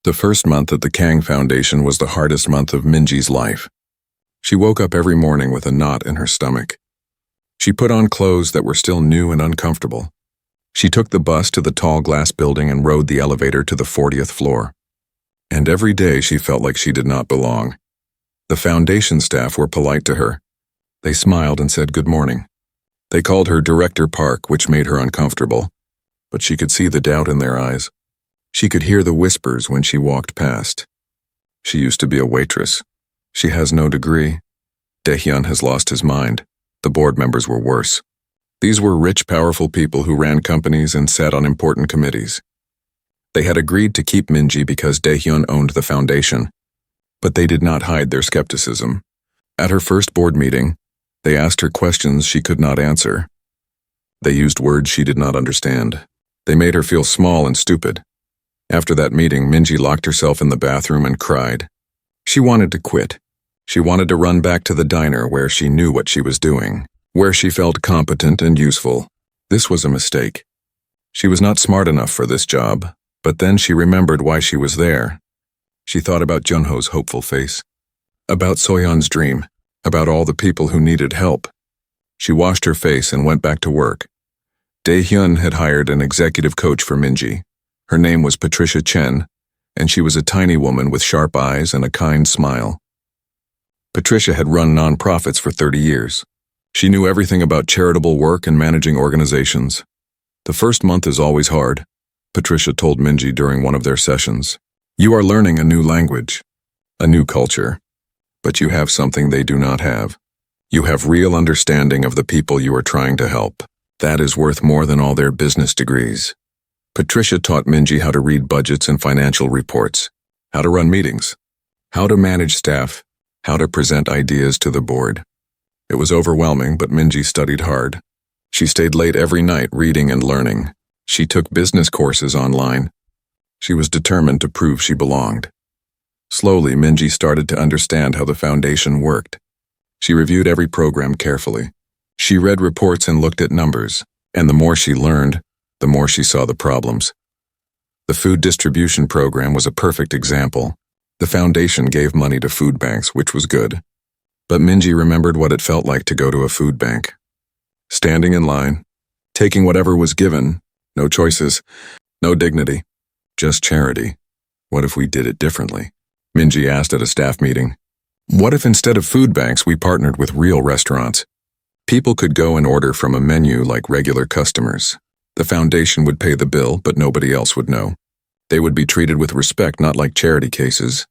The first month at the Kang Foundation was the hardest month of Minji's life. She woke up every morning with a knot in her stomach. She put on clothes that were still new and uncomfortable. She took the bus to the tall glass building and rode the elevator to the 40th floor. And every day she felt like she did not belong. The foundation staff were polite to her. They smiled and said good morning. They called her Director Park, which made her uncomfortable, but she could see the doubt in their eyes. She could hear the whispers when she walked past. She used to be a waitress. She has no degree. Daehyun has lost his mind. The board members were worse. These were rich, powerful people who ran companies and sat on important committees. They had agreed to keep Minji because Daehyun owned the foundation, but they did not hide their skepticism. At her first board meeting, they asked her questions she could not answer. They used words she did not understand. They made her feel small and stupid. After that meeting, Minji locked herself in the bathroom and cried. She wanted to quit. She wanted to run back to the diner where she knew what she was doing, where she felt competent and useful. This was a mistake. She was not smart enough for this job, but then she remembered why she was there. She thought about Junho's hopeful face, about Soyeon's dream, about all the people who needed help. She washed her face and went back to work. Daehyun had hired an executive coach for Minji. Her name was Patricia Chen, and she was a tiny woman with sharp eyes and a kind smile. Patricia had run nonprofits for 30 years. She knew everything about charitable work and managing organizations. The first month is always hard, Patricia told Minji during one of their sessions. You are learning a new language, a new culture, but you have something they do not have. You have real understanding of the people you are trying to help. That is worth more than all their business degrees. Patricia taught Minji how to read budgets and financial reports, how to run meetings, how to manage staff, how to present ideas to the board. It was overwhelming, but Minji studied hard. She stayed late every night reading and learning. She took business courses online. She was determined to prove she belonged. Slowly, Minji started to understand how the foundation worked. She reviewed every program carefully. She read reports and looked at numbers, and the more she learned, the more she saw the problems. The food distribution program was a perfect example. The foundation gave money to food banks, which was good. But Minji remembered what it felt like to go to a food bank. Standing in line, taking whatever was given, no choices, no dignity, just charity. What if we did it differently? Minji asked at a staff meeting. What if instead of food banks we partnered with real restaurants? People could go and order from a menu like regular customers. The foundation would pay the bill, but nobody else would know. They would be treated with respect, not like charity cases.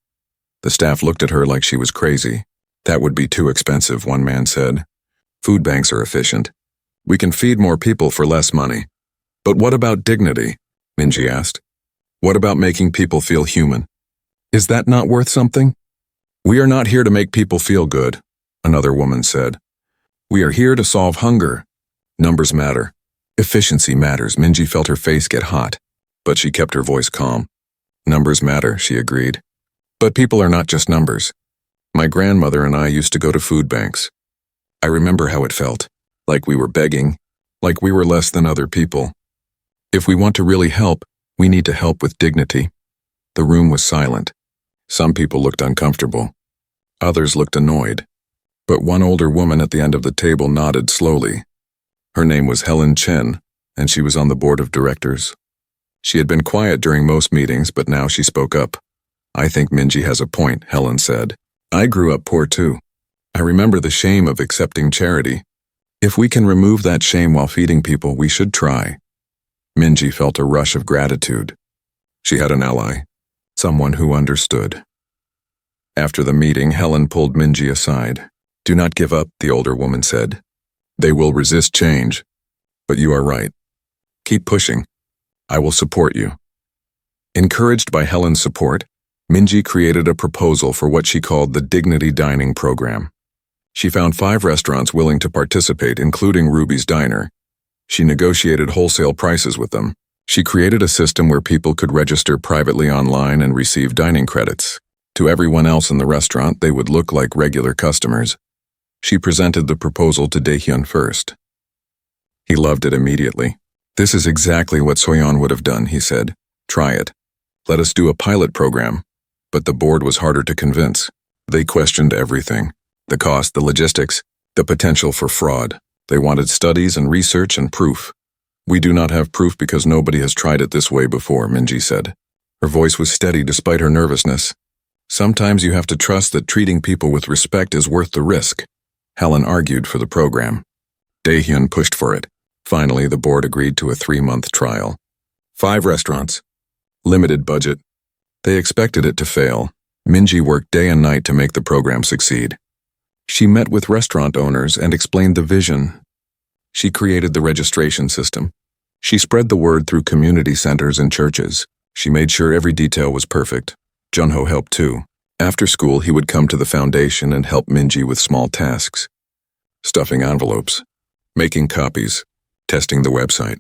The staff looked at her like she was crazy. That would be too expensive, one man said. Food banks are efficient. We can feed more people for less money. But what about dignity? Minji asked. What about making people feel human? Is that not worth something? We are not here to make people feel good, another woman said. We are here to solve hunger. Numbers matter. Efficiency matters. Minji felt her face get hot, but she kept her voice calm. Numbers matter, she agreed. But people are not just numbers. My grandmother and I used to go to food banks. I remember how it felt, like we were begging, like we were less than other people. If we want to really help, we need to help with dignity. The room was silent. Some people looked uncomfortable. Others looked annoyed. But one older woman at the end of the table nodded slowly. Her name was Helen Chen, and she was on the board of directors. She had been quiet during most meetings, but now she spoke up. I think Minji has a point, Helen said. I grew up poor too. I remember the shame of accepting charity. If we can remove that shame while feeding people, we should try. Minji felt a rush of gratitude. She had an ally, someone who understood. After the meeting, Helen pulled Minji aside. Do not give up, the older woman said. They will resist change. But you are right. Keep pushing. I will support you. Encouraged by Helen's support, Minji created a proposal for what she called the Dignity Dining Program. She found 5 restaurants willing to participate, including Ruby's Diner. She negotiated wholesale prices with them. She created a system where people could register privately online and receive dining credits. To everyone else in the restaurant, they would look like regular customers. She presented the proposal to Daehyun first. He loved it immediately. This is exactly what Soyeon would have done, he said. Try it. Let us do a pilot program. But the board was harder to convince. They questioned everything. The cost, the logistics, the potential for fraud. They wanted studies and research and proof. We do not have proof because nobody has tried it this way before, Minji said. Her voice was steady despite her nervousness. Sometimes you have to trust that treating people with respect is worth the risk. Helen argued for the program. Daehyun pushed for it. Finally, the board agreed to a 3-month trial. 5 restaurants. Limited budget. They expected it to fail. Minji worked day and night to make the program succeed. She met with restaurant owners and explained the vision. She created the registration system. She spread the word through community centers and churches. She made sure every detail was perfect. Junho helped too. After school, he would come to the foundation and help Minji with small tasks. Stuffing envelopes, making copies, testing the website.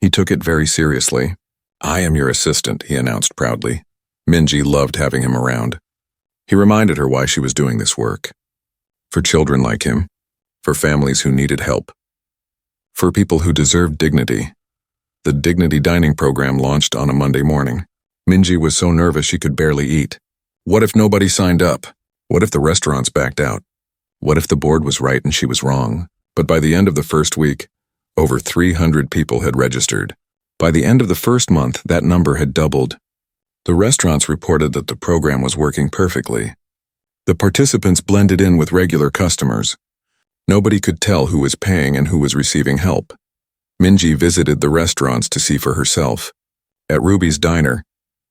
He took it very seriously. I am your assistant, he announced proudly. Minji loved having him around. He reminded her why she was doing this work. For children like him, for families who needed help, for people who deserved dignity. The Dignity Dining program launched on a Monday morning. Minji was so nervous she could barely eat. What if nobody signed up? What if the restaurants backed out? What if the board was right and she was wrong? But by the end of the first week, over 300 people had registered. By the end of the first month, that number had doubled. The restaurants reported that the program was working perfectly. The participants blended in with regular customers. Nobody could tell who was paying and who was receiving help. Minji visited the restaurants to see for herself. At Ruby's diner,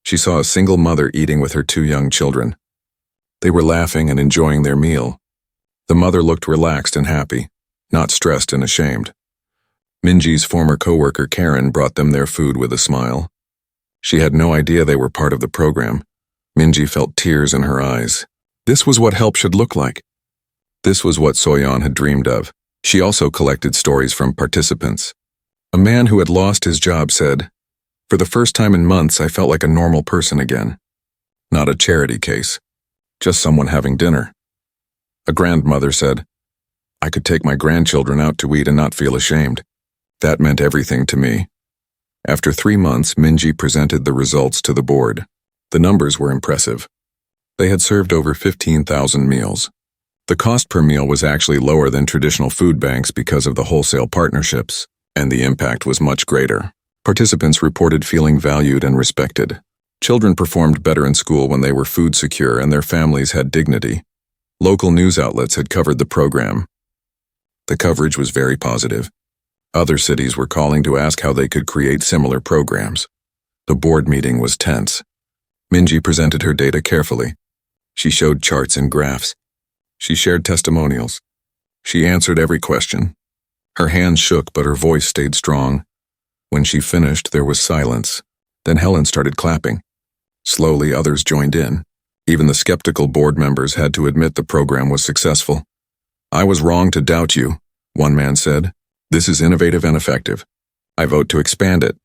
she saw a single mother eating with her 2 young children. They were laughing and enjoying their meal. The mother looked relaxed and happy, not stressed and ashamed. Minji's former coworker Karen brought them their food with a smile. She had no idea they were part of the program. Minji felt tears in her eyes. This was what help should look like. This was what Soyeon had dreamed of. She also collected stories from participants. A man who had lost his job said, "For the first time in months, I felt like a normal person again. Not a charity case, just someone having dinner." A grandmother said, "I could take my grandchildren out to eat and not feel ashamed. That meant everything to me." After 3 months, Minji presented the results to the board. The numbers were impressive. They had served over 15,000 meals. The cost per meal was actually lower than traditional food banks because of the wholesale partnerships, and the impact was much greater. Participants reported feeling valued and respected. Children performed better in school when they were food secure and their families had dignity. Local news outlets had covered the program. The coverage was very positive. Other cities were calling to ask how they could create similar programs. The board meeting was tense. Minji presented her data carefully. She showed charts and graphs. She shared testimonials. She answered every question. Her hands shook, but her voice stayed strong. When she finished, there was silence. Then Helen started clapping. Slowly, others joined in. Even the skeptical board members had to admit the program was successful. "I was wrong to doubt you," one man said. "This is innovative and effective. I vote to expand it."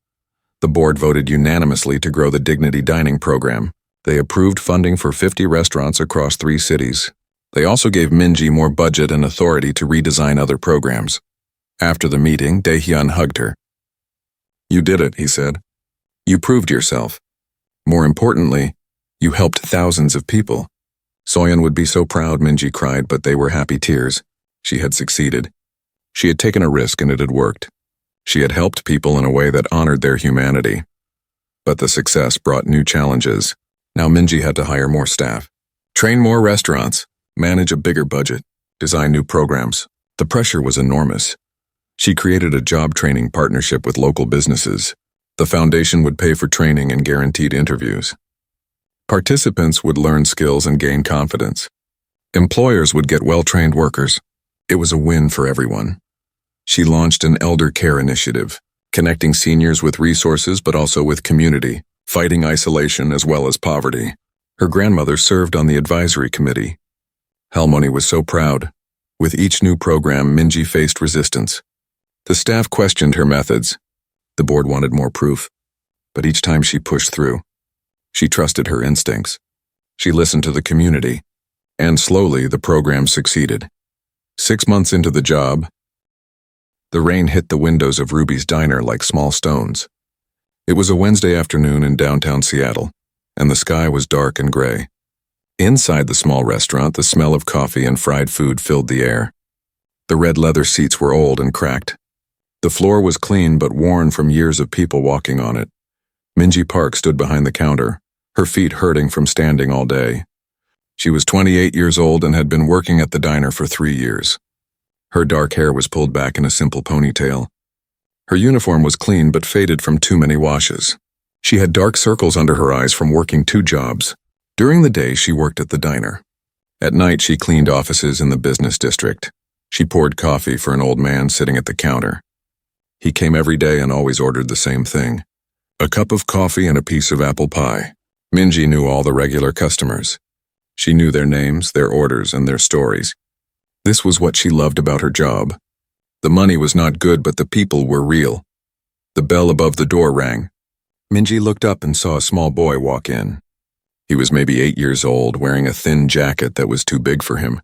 The board voted unanimously to grow the Dignity Dining program. They approved funding for 50 restaurants across 3 cities. They also gave Minji more budget and authority to redesign other programs. After the meeting, Daehyun hugged her. "You did it," he said. "You proved yourself. More importantly, you helped thousands of people." Soyeon would be so proud, Minji cried, but they were happy tears. She had succeeded. She had taken a risk and it had worked. She had helped people in a way that honored their humanity. But the success brought new challenges. Now Minji had to hire more staff, train more restaurants, manage a bigger budget, design new programs. The pressure was enormous. She created a job training partnership with local businesses. The foundation would pay for training and guaranteed interviews. Participants would learn skills and gain confidence. Employers would get well-trained workers. It was a win for everyone. She launched an elder care initiative, connecting seniors with resources but also with community, fighting isolation as well as poverty. Her grandmother served on the advisory committee. Halmoni was so proud. With each new program, Minji faced resistance. The staff questioned her methods. The board wanted more proof. But each time she pushed through. She trusted her instincts. She listened to the community. And slowly, the program succeeded. 6 months into the job, the rain hit the windows of Ruby's diner like small stones. It was a Wednesday afternoon in downtown Seattle. and the sky was dark and gray. Inside the small restaurant, the smell of coffee and fried food filled the air. The red leather seats were old and cracked. The floor was clean but worn from years of people walking on it. Minji Park stood behind the counter, her feet hurting from standing all day. She was 28 years old and had been working at the diner for 3 years. Her dark hair was pulled back in a simple ponytail. Her uniform was clean but faded from too many washes. She had dark circles under her eyes from working 2 jobs. During the day, she worked at the diner. At night, she cleaned offices in the business district. She poured coffee for an old man sitting at the counter. He came every day and always ordered the same thing: a cup of coffee and a piece of apple pie. Minji knew all the regular customers. She knew their names, their orders, and their stories. This was what she loved about her job. The money was not good, but the people were real. The bell above the door rang. Minji looked up and saw a small boy walk in. He was maybe 8 years old, wearing a thin jacket that was too big for him.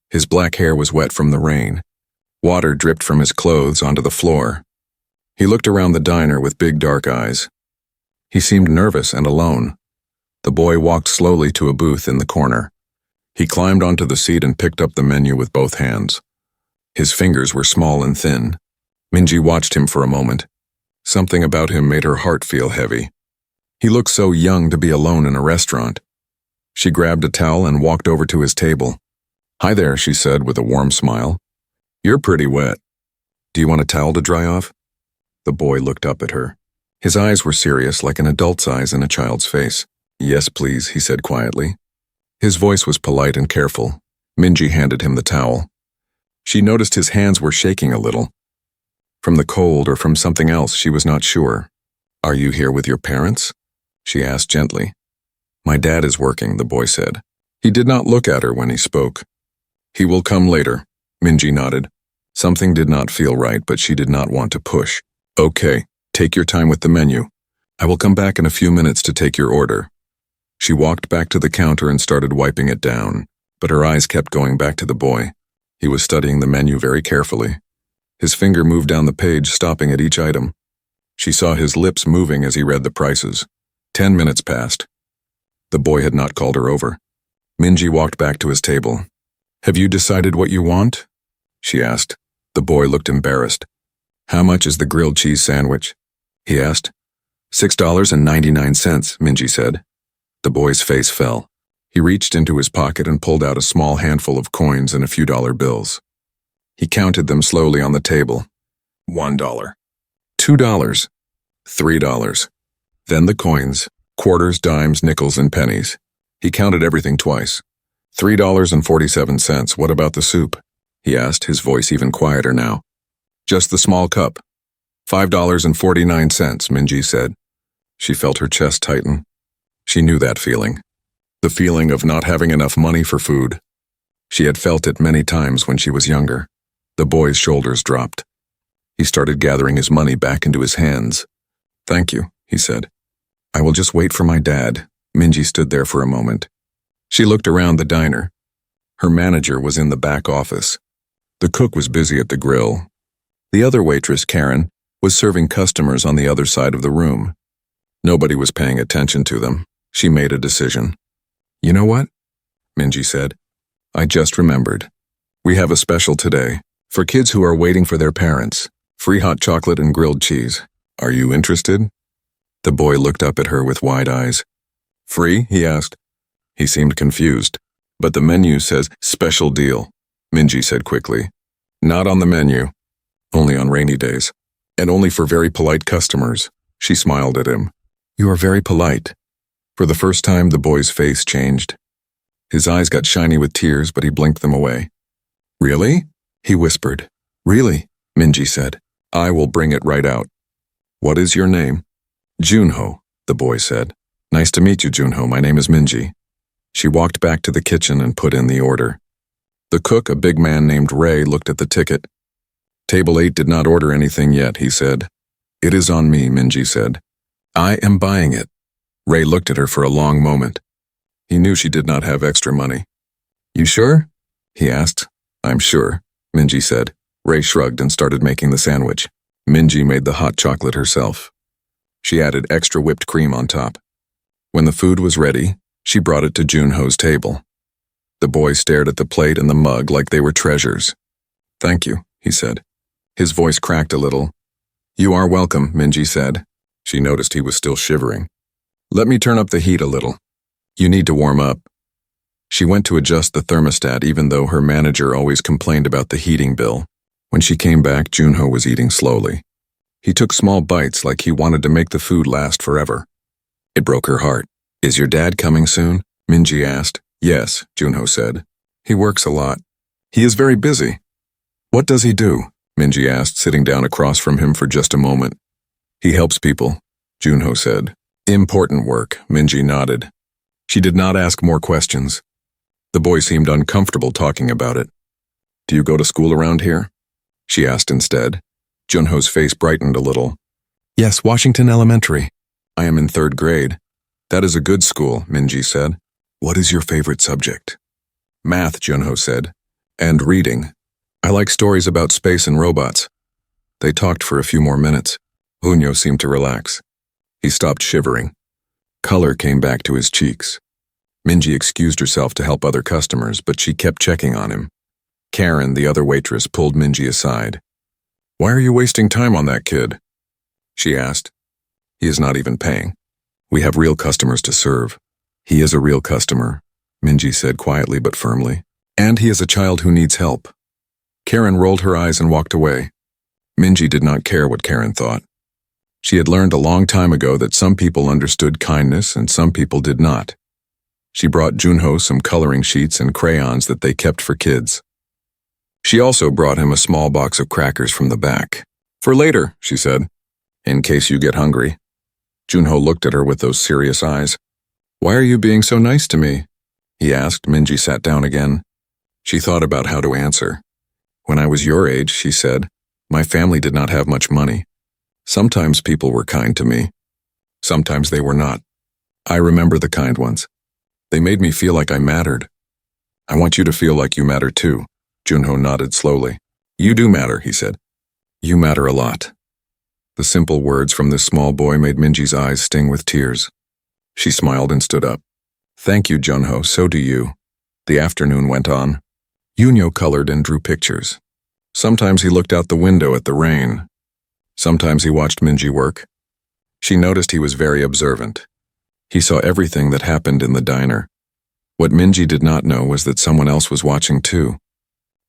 His black hair was wet from the rain. Water dripped from his clothes onto the floor. He looked around the diner with big dark eyes. He seemed nervous and alone. The boy walked slowly to a booth in the corner. He climbed onto the seat and picked up the menu with both hands. His fingers were small and thin. Minji watched him for a moment. Something about him made her heart feel heavy. He looked so young to be alone in a restaurant. She grabbed a towel and walked over to his table. "Hi there," she said with a warm smile. "You're pretty wet. Do you want a towel to dry off?" The boy looked up at her. His eyes were serious, like an adult's eyes in a child's face. "Yes, please," he said quietly. His voice was polite and careful. Minji handed him the towel. She noticed his hands were shaking a little. From the cold or from something else, she was not sure. "Are you here with your parents?" she asked gently. "My dad is working," the boy said. He did not look at her when he spoke. "He will come later," Minji nodded. Something did not feel right, but she did not want to push. "Okay, take your time with the menu. I will come back in a few minutes to take your order." She walked back to the counter and started wiping it down, but her eyes kept going back to the boy. He was studying the menu very carefully. His finger moved down the page, stopping at each item. She saw his lips moving as he read the prices. 10 minutes passed. The boy had not called her over. Minji walked back to his table. "Have you decided what you want?" she asked. The boy looked embarrassed. "How much is the grilled cheese sandwich?" he asked. $6.99, Minji said. The boy's face fell. He reached into his pocket and pulled out a small handful of coins and a few dollar bills. He counted them slowly on the table. $1, $2, $3. Then the coins, quarters, dimes, nickels, and pennies. He counted everything twice. $3.47. What about the soup? He asked, his voice even quieter now. Just the small cup. $5.49, Minji said. She felt her chest tighten. She knew that feeling. The feeling of not having enough money for food. She had felt it many times when she was younger. The boy's shoulders dropped. He started gathering his money back into his hands. "Thank you," he said. "I will just wait for my dad." Minji stood there for a moment. She looked around the diner. Her manager was in the back office. The cook was busy at the grill. The other waitress, Karen, was serving customers on the other side of the room. Nobody was paying attention to them. She made a decision. "You know what?" Minji said. "I just remembered. We have a special today. For kids who are waiting for their parents. Free hot chocolate and grilled cheese. Are you interested?" The boy looked up at her with wide eyes. "Free?" he asked. He seemed confused. "But the menu says special deal," Minji said quickly. "Not on the menu. Only on rainy days. And only for very polite customers." She smiled at him. "You are very polite." For the first time, the boy's face changed. His eyes got shiny with tears, but he blinked them away. "Really?" he whispered. "Really?" Minji said. "I will bring it right out." "What is your name?" "Junho," the boy said. "Nice to meet you, Junho. My name is Minji." She walked back to the kitchen and put in the order. The cook, a big man named Ray, looked at the ticket. "Table 8 did not order anything yet," he said. "It is on me," Minji said. "I am buying it." Ray looked at her for a long moment. He knew she did not have extra money. "You sure?" he asked. "I'm sure," Minji said. Ray shrugged and started making the sandwich. Minji made the hot chocolate herself. She added extra whipped cream on top. When the food was ready, she brought it to Junho's table. The boy stared at the plate and the mug like they were treasures. "Thank you," he said. His voice cracked a little. "You are welcome," Minji said. She noticed he was still shivering. "Let me turn up the heat a little. You need to warm up." She went to adjust the thermostat even though her manager always complained about the heating bill. When she came back, Junho was eating slowly. He took small bites like he wanted to make the food last forever. It broke her heart. "Is your dad coming soon?" Minji asked. "Yes," Junho said. "He works a lot. He is very busy." "What does he do?" Minji asked, sitting down across from him for just a moment. "He helps people," Junho said. "Important work," Minji nodded. She did not ask more questions. The boy seemed uncomfortable talking about it. "Do you go to school around here?" she asked instead. Junho's face brightened a little. "Yes, Washington Elementary. I am in 3rd grade. That is a good school," Minji said. "What is your favorite subject?" "Math," Junho said. "And reading. I like stories about space and robots." They talked for a few more minutes. Junho seemed to relax. He stopped shivering. Color came back to his cheeks. Minji excused herself to help other customers, but she kept checking on him. Karen, the other waitress, pulled Minji aside. "Why are you wasting time on that kid?" she asked. "He is not even paying. We have real customers to serve." "He is a real customer," Minji said quietly but firmly. "And he is a child who needs help." Karen rolled her eyes and walked away. Minji did not care what Karen thought. She had learned a long time ago that some people understood kindness and some people did not. She brought Junho some coloring sheets and crayons that they kept for kids. She also brought him a small box of crackers from the back. "For later," she said, "in case you get hungry." Junho looked at her with those serious eyes. "Why are you being so nice to me?" he asked. Minji sat down again. She thought about how to answer. "When I was your age," she said, "my family did not have much money. Sometimes people were kind to me. Sometimes they were not. I remember the kind ones. They made me feel like I mattered. I want you to feel like you matter too." Junho nodded slowly. "You do matter," he said. "You matter a lot." The simple words from this small boy made Minji's eyes sting with tears. She smiled and stood up. "Thank you, Junho, so do you." The afternoon went on. Junho colored and drew pictures. Sometimes he looked out the window at the rain. Sometimes he watched Minji work. She noticed he was very observant. He saw everything that happened in the diner. What Minji did not know was that someone else was watching too.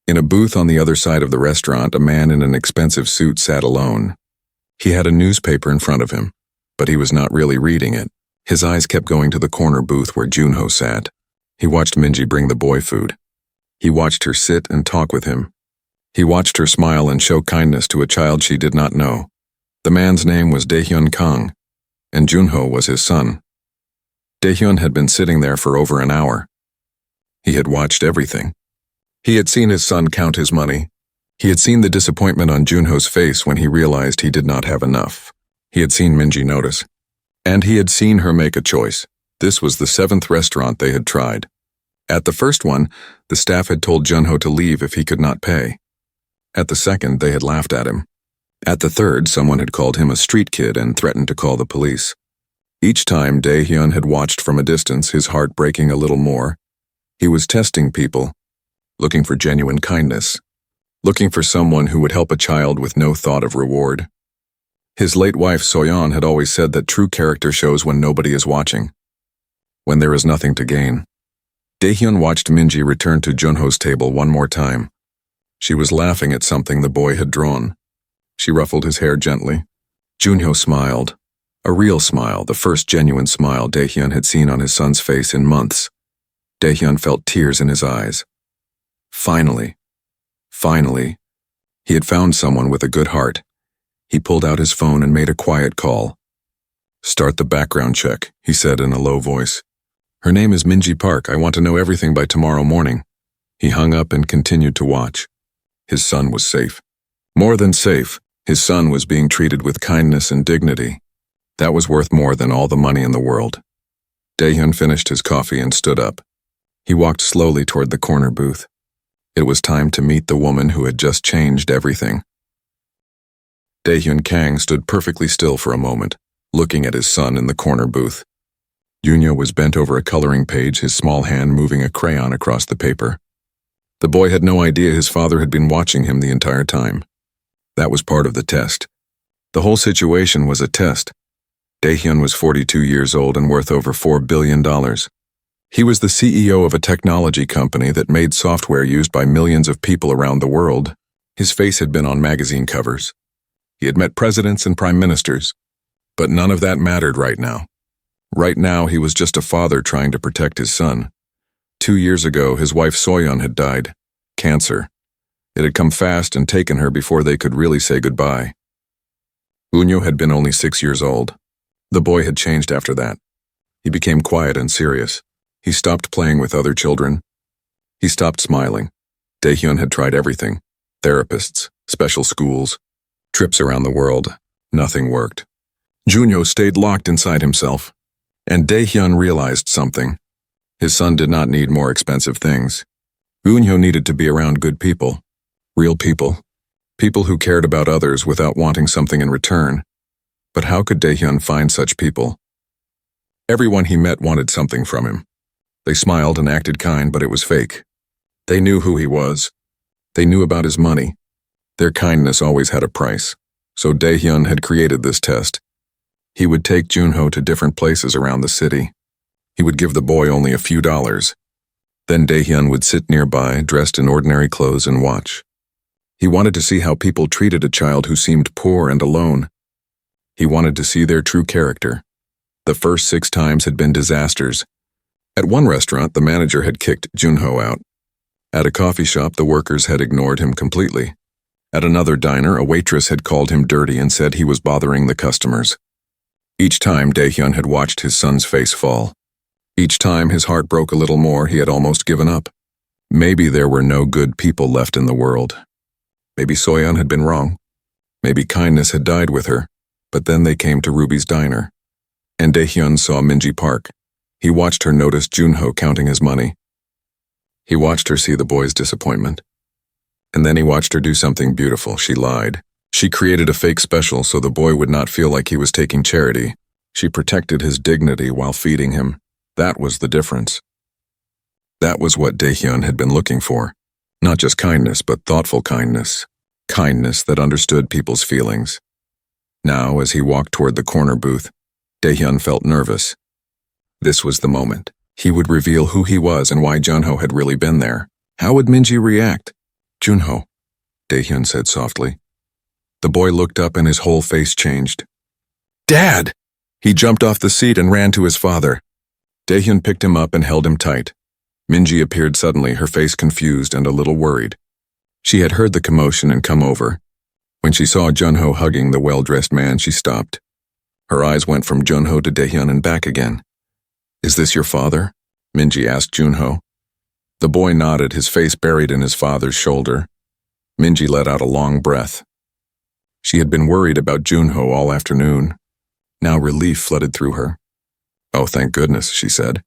In a booth on the other side of the restaurant, a man in an expensive suit sat alone. He had a newspaper in front of him, but he was not really reading it. His eyes kept going to the corner booth where Junho sat. He watched Minji bring the boy food. He watched her sit and talk with him. He watched her smile and show kindness to a child she did not know. The man's name was Daehyun Kang, and Junho was his son. Daehyun had been sitting there for over an hour. He had watched everything. He had seen his son count his money. He had seen the disappointment on Junho's face when he realized he did not have enough. He had seen Minji notice. And he had seen her make a choice. This was the 7th restaurant they had tried. At the first one, the staff had told Junho to leave if he could not pay. At the second, they had laughed at him. At the third, someone had called him a street kid and threatened to call the police. Each time, Daehyun had watched from a distance, his heart breaking a little more. He was testing people, looking for genuine kindness, looking for someone who would help a child with no thought of reward. His late wife Soyeon had always said that true character shows when nobody is watching, when there is nothing to gain. Daehyun watched Minji return to Junho's table one more time. She was laughing at something the boy had drawn. She ruffled his hair gently. Junho smiled. A real smile, the first genuine smile Daehyun had seen on his son's face in months. Daehyun felt tears in his eyes. Finally, he had found someone with a good heart. He pulled out his phone and made a quiet call. "Start the background check," he said in a low voice. "Her name is Minji Park. I want to know everything by tomorrow morning." He hung up and continued to watch. His son was safe. More than safe, his son was being treated with kindness and dignity. That was worth more than all the money in the world. Daehyun finished his coffee and stood up. He walked slowly toward the corner booth. It was time to meet the woman who had just changed everything. Daehyun Kang stood perfectly still for a moment, looking at his son in the corner booth. Junho was bent over a coloring page, his small hand moving a crayon across the paper. The boy had no idea his father had been watching him the entire time. That was part of the test. The whole situation was a test. Daehyun was 42 years old and worth over $4 billion. He was the CEO of a technology company that made software used by millions of people around the world. His face had been on magazine covers. He had met presidents and prime ministers. But none of that mattered right now. Right now, he was just a father trying to protect his son. 2 years ago, his wife Soyeon had died. Cancer. It had come fast and taken her before they could really say goodbye. Unyo had been only 6 years old. The boy had changed after that. He became quiet and serious. He stopped playing with other children. He stopped smiling. Daehyun had tried everything. Therapists, special schools, trips around the world. Nothing worked. Junho stayed locked inside himself. And Daehyun realized something. His son did not need more expensive things. Unyo needed to be around good people. Real people. People who cared about others without wanting something in return. But how could Daehyun find such people? Everyone he met wanted something from him. They smiled and acted kind, but it was fake. They knew who he was. They knew about his money. Their kindness always had a price. So Daehyun had created this test. He would take Junho to different places around the city. He would give the boy only a few dollars. Then Daehyun would sit nearby, dressed in ordinary clothes, and watch. He wanted to see how people treated a child who seemed poor and alone. He wanted to see their true character. The first 6 times had been disasters. At one restaurant, the manager had kicked Junho out. At a coffee shop, the workers had ignored him completely. At another diner, a waitress had called him dirty and said he was bothering the customers. Each time, Daehyun had watched his son's face fall. Each time, his heart broke a little more. He had almost given up. Maybe there were no good people left in the world. Maybe Soyeon had been wrong. Maybe kindness had died with her. But then they came to Ruby's diner. And Daehyun saw Minji Park. He watched her notice Junho counting his money. He watched her see the boy's disappointment. And then he watched her do something beautiful. She lied. She created a fake special so the boy would not feel like he was taking charity. She protected his dignity while feeding him. That was the difference. That was what Daehyun had been looking for. Not just kindness, but thoughtful kindness. Kindness that understood people's feelings. Now, as he walked toward the corner booth, Daehyun felt nervous. This was the moment. He would reveal who he was and why Junho had really been there. How would Minji react? Junho, Daehyun said softly. The boy looked up and his whole face changed. Dad! He jumped off the seat and ran to his father. Daehyun picked him up and held him tight. Minji appeared suddenly, her face confused and a little worried. She had heard the commotion and come over. When she saw Junho hugging the well-dressed man, she stopped. Her eyes went from Junho to Daehyun and back again. Is this your father? Minji asked Junho. The boy nodded, his face buried in his father's shoulder. Minji let out a long breath. She had been worried about Junho all afternoon. Now relief flooded through her. Oh, thank goodness, she said.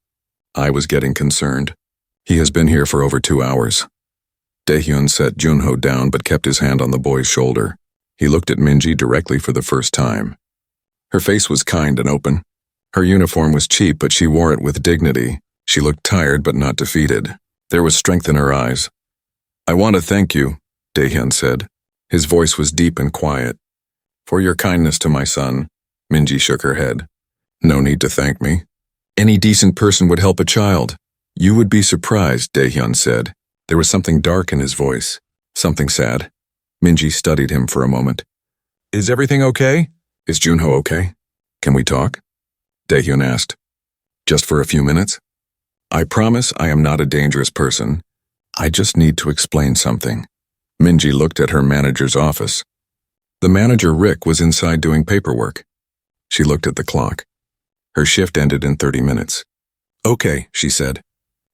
I was getting concerned. He has been here for over 2 hours. Daehyun set Junho down but kept his hand on the boy's shoulder. He looked at Minji directly for the first time. Her face was kind and open. Her uniform was cheap, but she wore it with dignity. She looked tired but not defeated. There was strength in her eyes. I want to thank you, Daehyun said. His voice was deep and quiet. For your kindness to my son. Minji shook her head. No need to thank me. Any decent person would help a child. You would be surprised, Daehyun said. There was something dark in his voice. Something sad. Minji studied him for a moment. Is everything okay? Is Junho okay? Can we talk? Daehyun asked. Just for a few minutes? I promise I am not a dangerous person. I just need to explain something. Minji looked at her manager's office. The manager, Rick, was inside doing paperwork. She looked at the clock. Her shift ended in 30 minutes. Okay, she said.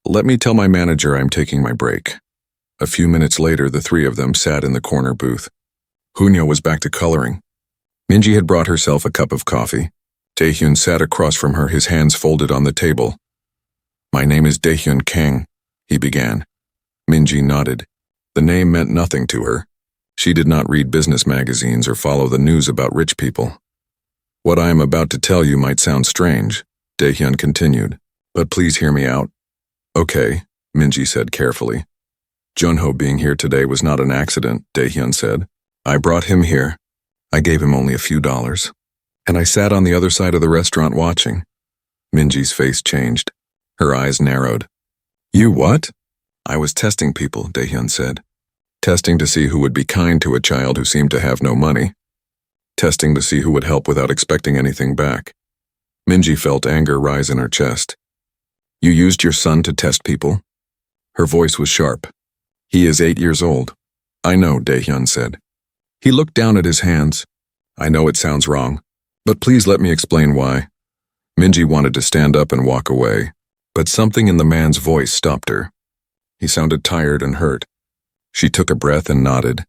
Let me tell my manager I'm taking my break. A few minutes later, the 3 of them sat in the corner booth. Hunyo was back to coloring. Minji had brought herself a cup of coffee. Daehyun sat across from her, his hands folded on the table. My name is Daehyun Kang, he began. Minji nodded. The name meant nothing to her. She did not read business magazines or follow the news about rich people. What I am about to tell you might sound strange. Daehyun continued. But please hear me out. Okay, Minji said carefully. Junho being here today was not an accident, Daehyun said. I brought him here. I gave him only a few dollars. And I sat on the other side of the restaurant watching. Minji's face changed. Her eyes narrowed. You what? I was testing people, Daehyun said. Testing to see who would be kind to a child who seemed to have no money. Testing to see who would help without expecting anything back. Minji felt anger rise in her chest. You used your son to test people? Her voice was sharp. He is 8 years old. I know, Daehyun said. He looked down at his hands. I know it sounds wrong, but please let me explain why. Minji wanted to stand up and walk away, but something in the man's voice stopped her. He sounded tired and hurt. She took a breath and nodded.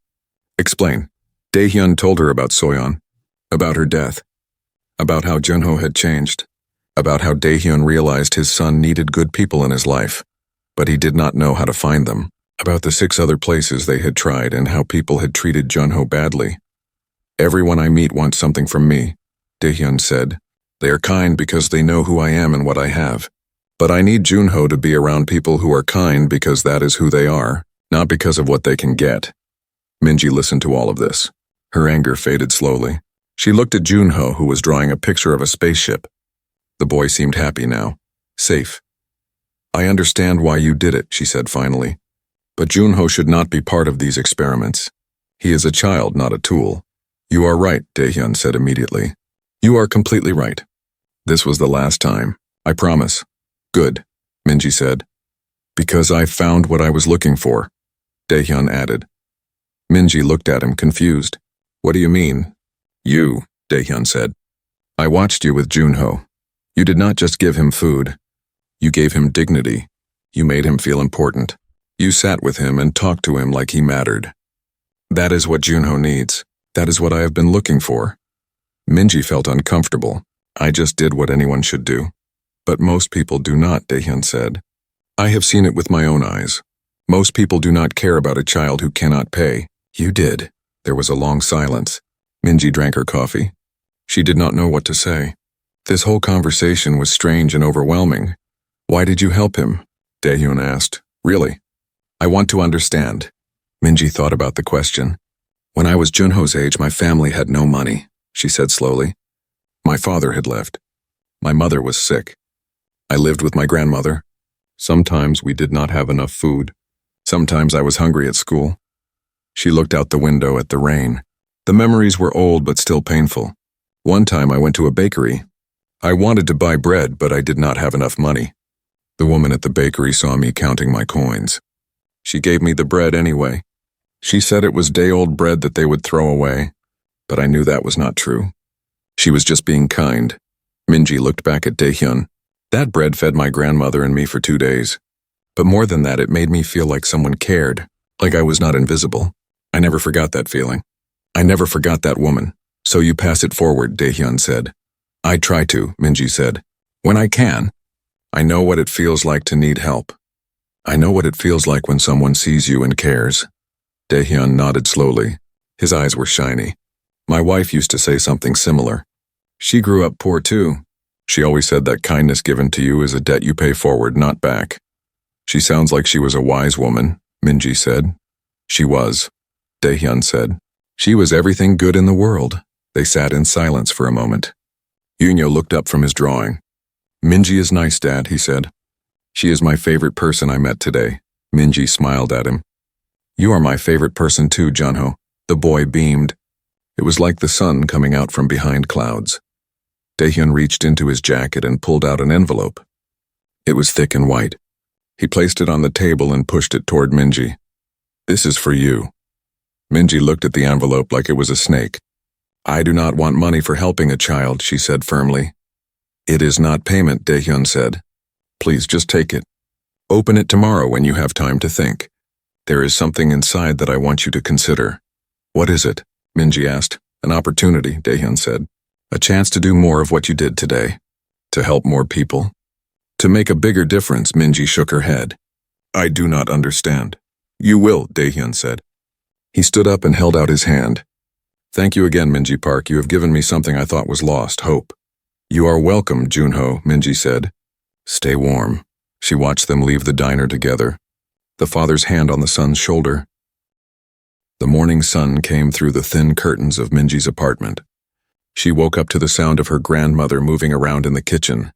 Explain. Daehyun told her about Soyeon, about her death, about how Junho had changed, about how Daehyun realized his son needed good people in his life, but he did not know how to find them, about the 6 other places they had tried and how people had treated Junho badly. Everyone I meet wants something from me, Daehyun said. They are kind because they know who I am and what I have. But I need Junho to be around people who are kind because that is who they are, not because of what they can get. Minji listened to all of this. Her anger faded slowly. She looked at Junho, who was drawing a picture of a spaceship. The boy seemed happy now. Safe. I understand why you did it, she said finally. But Junho should not be part of these experiments. He is a child, not a tool. You are right, Daehyun said immediately. You are completely right. This was the last time. I promise. Good, Minji said. Because I found what I was looking for, Daehyun added. Minji looked at him, confused. What do you mean? You, Daehyun said. I watched you with Junho. You did not just give him food. You gave him dignity. You made him feel important. You sat with him and talked to him like he mattered. That is what Junho needs. That is what I have been looking for. Minji felt uncomfortable. I just did what anyone should do. But most people do not, Daehyun said. I have seen it with my own eyes. Most people do not care about a child who cannot pay. You did. There was a long silence. Minji drank her coffee. She did not know what to say. This whole conversation was strange and overwhelming. Why did you help him? Daehyun asked. Really? I want to understand. Minji thought about the question. When I was Junho's age, my family had no money, she said slowly. My father had left. My mother was sick. I lived with my grandmother. Sometimes we did not have enough food. Sometimes I was hungry at school. She looked out the window at the rain. The memories were old but still painful. One time I went to a bakery. I wanted to buy bread, but I did not have enough money. The woman at the bakery saw me counting my coins. She gave me the bread anyway. She said it was day-old bread that they would throw away, but I knew that was not true. She was just being kind. Minji looked back at Daehyun. That bread fed my grandmother and me for 2 days. But more than that, it made me feel like someone cared, like I was not invisible. I never forgot that feeling. I never forgot that woman. So you pass it forward, Daehyun said. I try to, Minji said. When I can. I know what it feels like to need help. I know what it feels like when someone sees you and cares. Daehyun nodded slowly. His eyes were shiny. My wife used to say something similar. She grew up poor too. She always said that kindness given to you is a debt you pay forward, not back. She sounds like she was a wise woman, Minji said. She was, Daehyun said. She was everything good in the world. They sat in silence for a moment. Yunyo looked up from his drawing. Minji is nice, Dad, he said. She is my favorite person I met today. Minji smiled at him. You are my favorite person too, Junho. The boy beamed. It was like the sun coming out from behind clouds. Daehyun reached into his jacket and pulled out an envelope. It was thick and white. He placed it on the table and pushed it toward Minji. This is for you. Minji looked at the envelope like it was a snake. I do not want money for helping a child, she said firmly. It is not payment, Daehyun said. Please just take it. Open it tomorrow when you have time to think. There is something inside that I want you to consider. What is it? Minji asked. An opportunity, Daehyun said. A chance to do more of what you did today. To help more people. To make a bigger difference, Minji shook her head. I do not understand. You will, Daehyun said. He stood up and held out his hand. Thank you again, Minji Park. You have given me something I thought was lost, hope. You are welcome, Junho, Minji said. Stay warm. She watched them leave the diner together, the father's hand on the son's shoulder. The morning sun came through the thin curtains of Minji's apartment. She woke up to the sound of her grandmother moving around in the kitchen.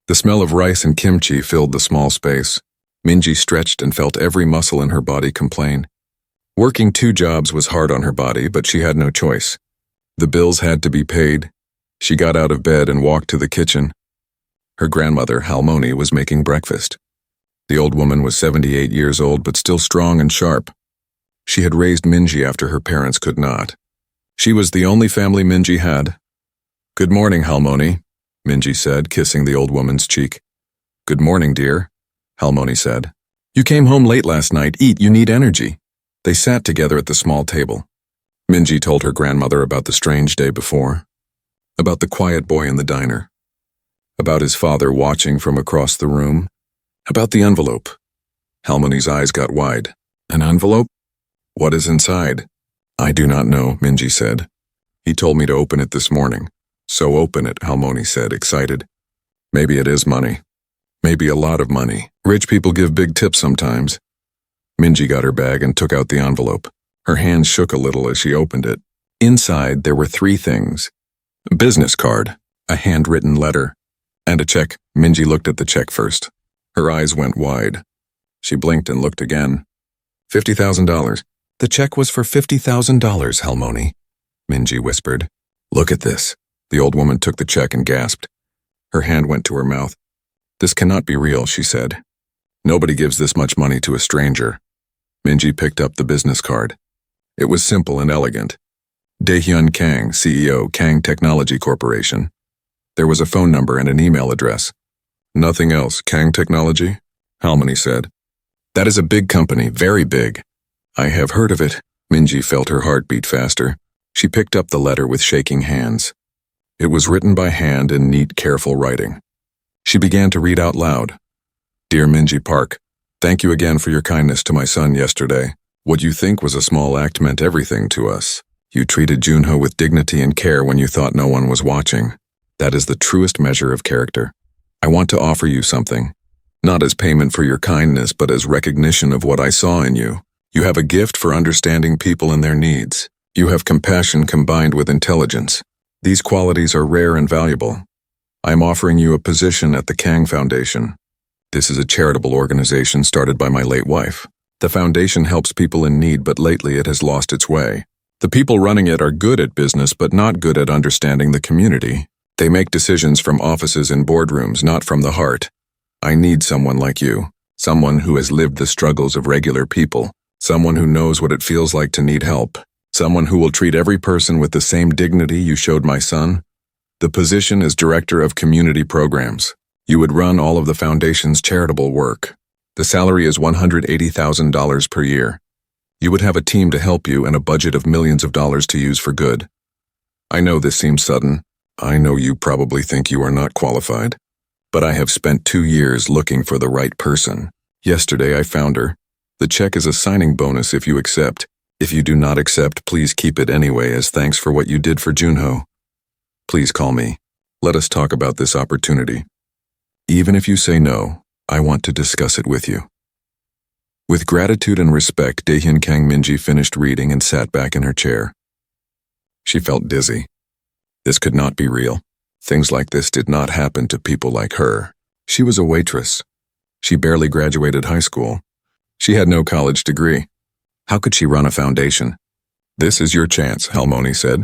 The smell of rice and kimchi filled the small space. Minji stretched and felt every muscle in her body complain. Working 2 jobs was hard on her body, but she had no choice. The bills had to be paid. She got out of bed and walked to the kitchen. Her grandmother, Halmoni, was making breakfast. The old woman was 78 years old, but still strong and sharp. She had raised Minji after her parents could not. She was the only family Minji had. Good morning, Halmoni, Minji said, kissing the old woman's cheek. Good morning, dear, Halmoni said. You came home late last night. Eat, you need energy. They sat together at the small table. Minji told her grandmother about the strange day before, about the quiet boy in the diner, about his father watching from across the room, about the envelope. Halmoni's eyes got wide. An envelope? What is inside? I do not know, Minji said. He told me to open it this morning. So open it, Halmoni said, excited. Maybe it is money. Maybe a lot of money. Rich people give big tips sometimes. Minji got her bag and took out the envelope. Her hands shook a little as she opened it. Inside, there were 3 things. A business card, a handwritten letter, and a check. Minji looked at the check first. Her eyes went wide. She blinked and looked again. $50,000. The check was for $50,000, Halmoni, Minji whispered. Look at this. The old woman took the check and gasped. Her hand went to her mouth. This cannot be real, she said. Nobody gives this much money to a stranger. Minji picked up the business card. It was simple and elegant. Daehyun Kang, CEO, Kang Technology Corporation. There was a phone number and an email address. Nothing else. Kang Technology? Halmoni said. That is a big company, very big. I have heard of it. Minji felt her heart beat faster. She picked up the letter with shaking hands. It was written by hand in neat, careful writing. She began to read out loud. Dear Minji Park, thank you again for your kindness to my son yesterday. What you think was a small act meant everything to us. You treated Junho with dignity and care when you thought no one was watching. That is the truest measure of character. I want to offer you something. Not as payment for your kindness, but as recognition of what I saw in you. You have a gift for understanding people and their needs. You have compassion combined with intelligence. These qualities are rare and valuable. I am offering you a position at the Kang Foundation. This is a charitable organization started by my late wife. The foundation helps people in need, but lately it has lost its way. The people running it are good at business, but not good at understanding the community. They make decisions from offices and boardrooms, not from the heart. I need someone like you, someone who has lived the struggles of regular people, someone who knows what it feels like to need help, someone who will treat every person with the same dignity you showed my son. The position is Director of Community Programs. You would run all of the foundation's charitable work. The salary is $180,000 per year. You would have a team to help you and a budget of millions of dollars to use for good. I know this seems sudden. I know you probably think you are not qualified. But I have spent 2 years looking for the right person. Yesterday I found her. The check is a signing bonus if you accept. If you do not accept, please keep it anyway as thanks for what you did for Junho. Please call me. Let us talk about this opportunity. Even if you say no, I want to discuss it with you. With gratitude and respect, Daehyun Kang Minji finished reading and sat back in her chair. She felt dizzy. This could not be real. Things like this did not happen to people like her. She was a waitress. She barely graduated high school. She had no college degree. How could she run a foundation? This is your chance, Halmoni said.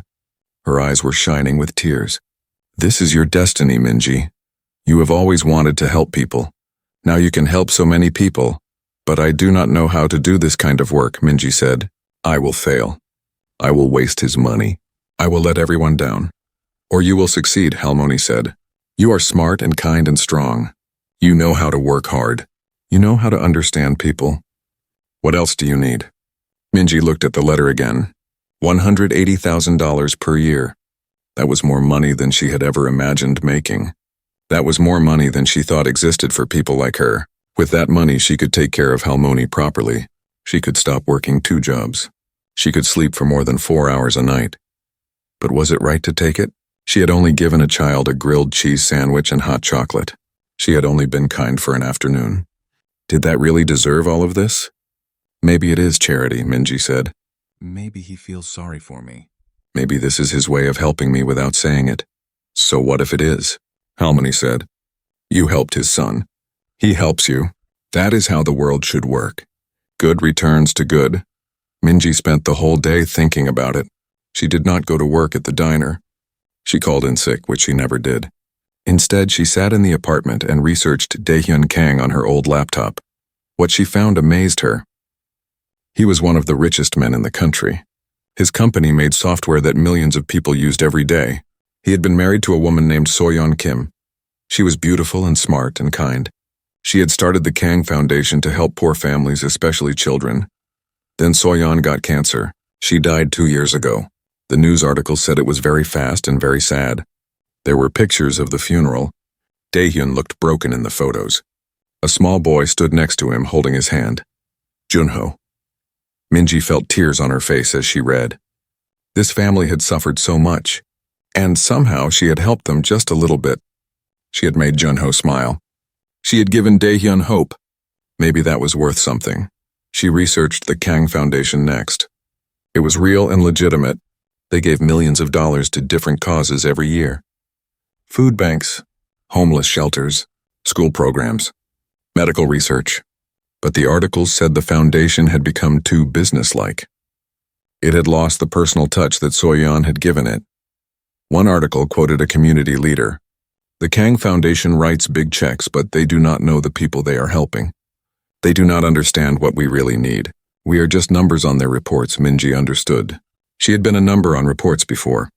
Her eyes were shining with tears. This is your destiny, Minji. You have always wanted to help people. Now you can help so many people. But I do not know how to do this kind of work, Minji said. I will fail. I will waste his money. I will let everyone down. Or you will succeed, Halmoni said. You are smart and kind and strong. You know how to work hard. You know how to understand people. What else do you need? Minji looked at the letter again. $180,000 per year. That was more money than she had ever imagined making. That was more money than she thought existed for people like her. With that money, she could take care of Halmoni properly. She could stop working 2 jobs. She could sleep for more than 4 hours a night. But was it right to take it? She had only given a child a grilled cheese sandwich and hot chocolate. She had only been kind for an afternoon. Did that really deserve all of this? Maybe it is charity, Minji said. Maybe he feels sorry for me. Maybe this is his way of helping me without saying it. So what if it is? Halmoni said. You helped his son. He helps you. That is how the world should work. Good returns to good. Minji spent the whole day thinking about it. She did not go to work at the diner. She called in sick, which she never did. Instead, she sat in the apartment and researched Daehyun Kang on her old laptop. What she found amazed her. He was one of the richest men in the country. His company made software that millions of people used every day. He had been married to a woman named Soyeon Kim. She was beautiful and smart and kind. She had started the Kang Foundation to help poor families, especially children. Then Soyeon got cancer. She died 2 years ago. The news article said it was very fast and very sad. There were pictures of the funeral. Daehyun looked broken in the photos. A small boy stood next to him, holding his hand. Junho. Minji felt tears on her face as she read. This family had suffered so much, and somehow she had helped them just a little bit. She had made Junho smile. She had given Daehyun hope. Maybe that was worth something. She researched the Kang Foundation next. It was real and legitimate. They gave millions of dollars to different causes every year. Food banks, homeless shelters, school programs, medical research. But the articles said the foundation had become too businesslike. It had lost the personal touch that Soyeon had given it. One article quoted a community leader. The Kang Foundation writes big checks, but they do not know the people they are helping. They do not understand what we really need. We are just numbers on their reports, Minji understood. She had been a number on reports before.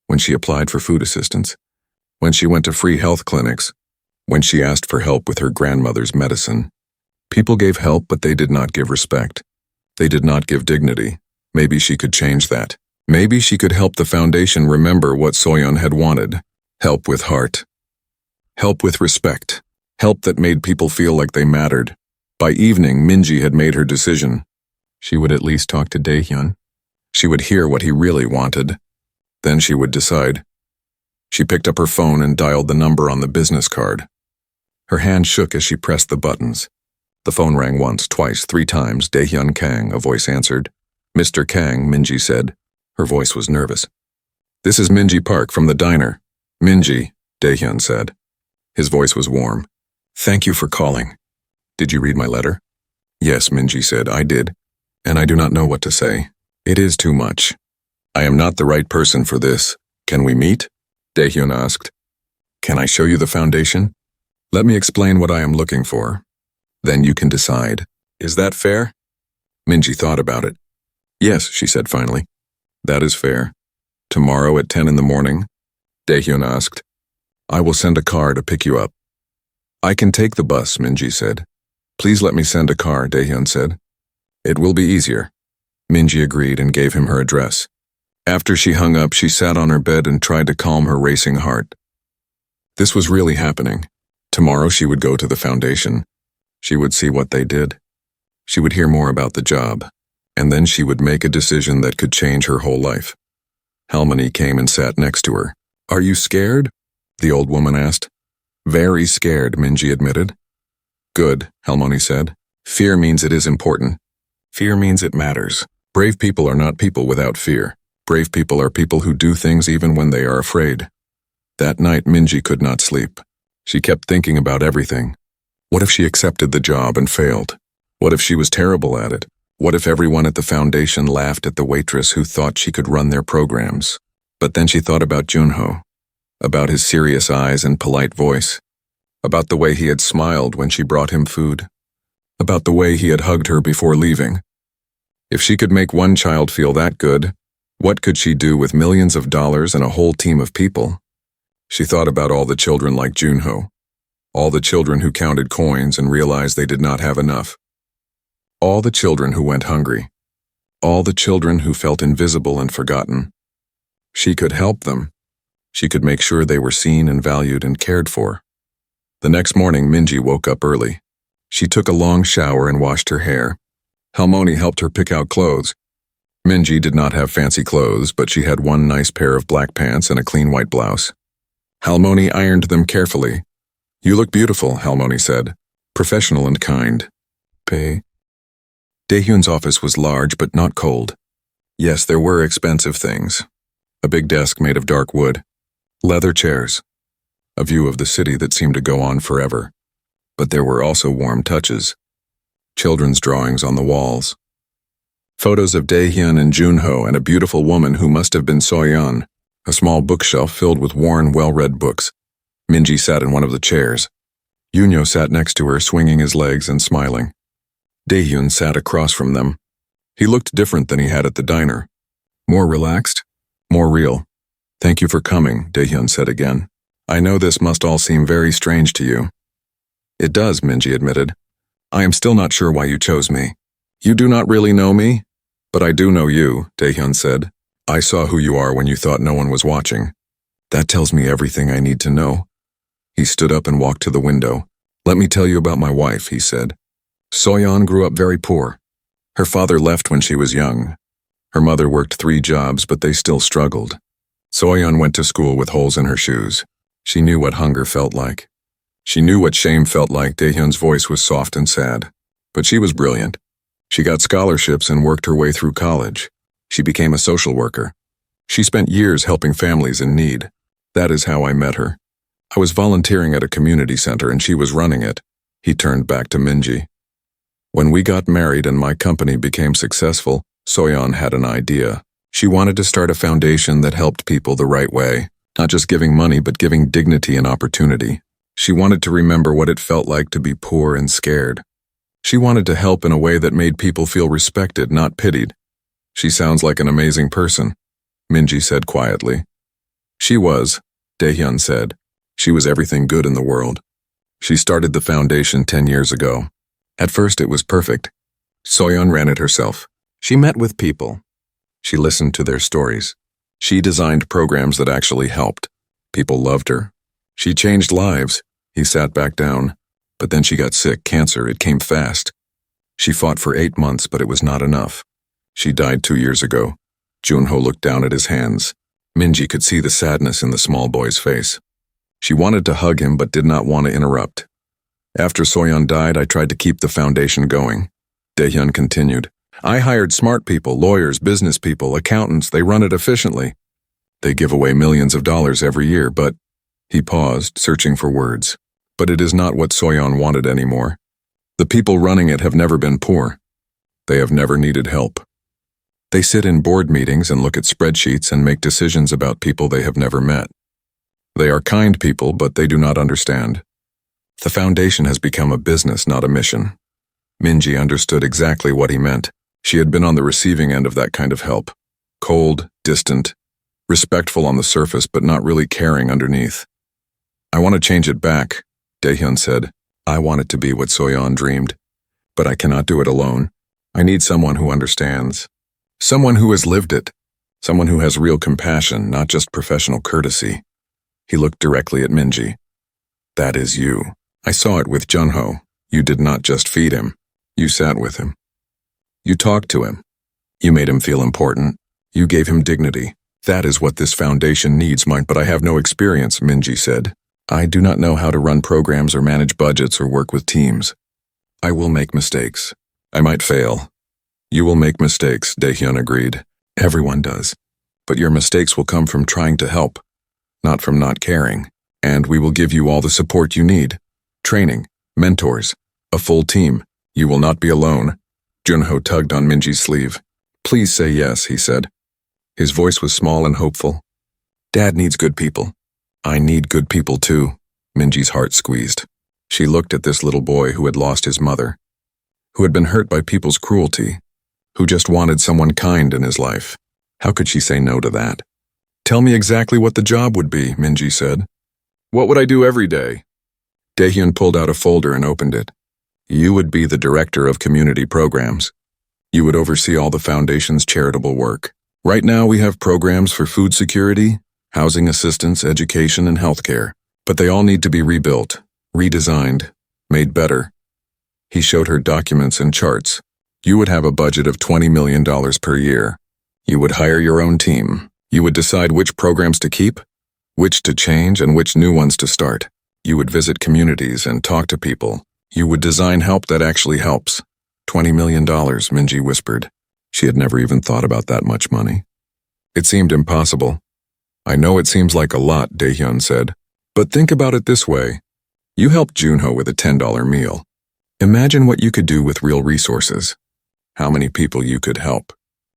When she applied for food assistance, when she went to free health clinics, when she asked for help with her grandmother's medicine. People gave help, but they did not give respect. They did not give dignity. Maybe she could change that. Maybe she could help the foundation remember what Soyeon had wanted. Help with heart. Help with respect. Help that made people feel like they mattered. By evening, Minji had made her decision. She would at least talk to Daehyun. She would hear what he really wanted. Then she would decide. She picked up her phone and dialed the number on the business card. Her hand shook as she pressed the buttons. The phone rang once, twice, 3 times. Daehyun Kang, a voice answered. Mr. Kang, Minji said. Her voice was nervous. This is Minji Park from the diner. Minji, Daehyun said. His voice was warm. Thank you for calling. Did you read my letter? Yes, Minji said, I did. And I do not know what to say. It is too much. I am not the right person for this. Can we meet? Daehyun asked. Can I show you the foundation? Let me explain what I am looking for. Then you can decide. Is that fair? Minji thought about it. Yes, she said finally. That is fair. Tomorrow at 10 in the morning? Daehyun asked. I will send a car to pick you up. I can take the bus, Minji said. Please let me send a car, Daehyun said. It will be easier. Minji agreed and gave him her address. After she hung up, she sat on her bed and tried to calm her racing heart. This was really happening. Tomorrow she would go to the foundation. She would see what they did. She would hear more about the job. And then she would make a decision that could change her whole life. Halmoni came and sat next to her. Are you scared? The old woman asked. Very scared, Minji admitted. Good, Halmoni said. Fear means it is important. Fear means it matters. Brave people are not people without fear. Brave people are people who do things even when they are afraid. That night, Minji could not sleep. She kept thinking about everything. What if she accepted the job and failed? What if she was terrible at it? What if everyone at the foundation laughed at the waitress who thought she could run their programs? But then she thought about Junho, about his serious eyes and polite voice, about the way he had smiled when she brought him food, about the way he had hugged her before leaving. If she could make one child feel that good, what could she do with millions of dollars and a whole team of people? She thought about all the children like Junho, all the children who counted coins and realized they did not have enough, all the children who went hungry, all the children who felt invisible and forgotten. She could help them. She could make sure they were seen and valued and cared for. The next morning, Minji woke up early. She took a long shower and washed her hair. Halmoni helped her pick out clothes. Minji did not have fancy clothes, but she had one nice pair of black pants and a clean white blouse. Halmoni ironed them carefully. "You look beautiful," Halmoni said. "Professional and kind." Pay. Daehyun's office was large but not cold. Yes, there were expensive things. A big desk made of dark wood. Leather chairs. A view of the city that seemed to go on forever. But there were also warm touches. Children's drawings on the walls. Photos of Daehyun and Junho and a beautiful woman who must have been Soyeon. A small bookshelf filled with worn, well-read books. Minji sat in one of the chairs. Yoonyo sat next to her, swinging his legs and smiling. Daehyun sat across from them. He looked different than he had at the diner. More relaxed, more real. "Thank you for coming," Daehyun said again. "I know this must all seem very strange to you." "It does," Minji admitted. "I am still not sure why you chose me." "You do not really know me?" "But I do know you," Daehyun said. "I saw who you are when you thought no one was watching. That tells me everything I need to know." He stood up and walked to the window. "Let me tell you about my wife," he said. "Soyeon grew up very poor. Her father left when she was young. Her mother worked 3 jobs, but they still struggled. Soyeon went to school with holes in her shoes. She knew what hunger felt like. She knew what shame felt like." Daehyun's voice was soft and sad. "But she was brilliant. She got scholarships and worked her way through college. She became a social worker. She spent years helping families in need. That is how I met her. I was volunteering at a community center and she was running it." He turned back to Minji. "When we got married and my company became successful, Soyeon had an idea. She wanted to start a foundation that helped people the right way, not just giving money but giving dignity and opportunity. She wanted to remember what it felt like to be poor and scared. She wanted to help in a way that made people feel respected, not pitied." "She sounds like an amazing person," Minji said quietly. "She was," Daehyun said. "She was everything good in the world. She started the foundation 10 years ago. At first it was perfect. Soyeon ran it herself. She met with people. She listened to their stories. She designed programs that actually helped. People loved her. She changed lives." He sat back down. "But then she got sick, cancer. It came fast. She fought for 8 months, but it was not enough. She died 2 years ago." Junho looked down at his hands. Minji could see the sadness in the small boy's face. She wanted to hug him but did not want to interrupt. "After Soyeon died, I tried to keep the foundation going." Daehyun continued. "I hired smart people, lawyers, business people, accountants. They run it efficiently. They give away millions of dollars every year, but—" He paused, searching for words. "But it is not what Soyeon wanted anymore. The people running it have never been poor. They have never needed help. They sit in board meetings and look at spreadsheets and make decisions about people they have never met. They are kind people, but they do not understand. The foundation has become a business, not a mission." Minji understood exactly what he meant. She had been on the receiving end of that kind of help. Cold, distant, respectful on the surface, but not really caring underneath. "I want to change it back," Daehyun said. "I want it to be what Soyeon dreamed. But I cannot do it alone. I need someone who understands. Someone who has lived it. Someone who has real compassion, not just professional courtesy." He looked directly at Minji. "That is you. I saw it with Junho. You did not just feed him. You sat with him. You talked to him. You made him feel important. You gave him dignity. That is what this foundation needs, but I have no experience," Minji said. "I do not know how to run programs or manage budgets or work with teams. I will make mistakes. I might fail." "You will make mistakes," Daehyun agreed. "Everyone does. But your mistakes will come from trying to help, not from not caring. And we will give you all the support you need. Training, mentors, a full team. You will not be alone." Junho tugged on Minji's sleeve. "Please say yes," he said. His voice was small and hopeful. "Dad needs good people. I need good people too." Minji's heart squeezed. She looked at this little boy who had lost his mother, who had been hurt by people's cruelty, who just wanted someone kind in his life. How could she say no to that? "Tell me exactly what the job would be," Minji said. "What would I do every day?" Daehyun pulled out a folder and opened it. "You would be the director of community programs. You would oversee all the foundation's charitable work. Right now we have programs for food security, housing assistance, education, and healthcare. But they all need to be rebuilt, redesigned, made better." He showed her documents and charts. "You would have a budget of $20 million per year. You would hire your own team. You would decide which programs to keep, which to change, and which new ones to start. You would visit communities and talk to people. You would design help that actually helps. $20 million, Minji whispered. She had never even thought about that much money. It seemed impossible. I know it seems like a lot, Daehyun said. But think about it this way. You helped Junho with a $10 meal. Imagine what you could do with real resources. How many people you could help.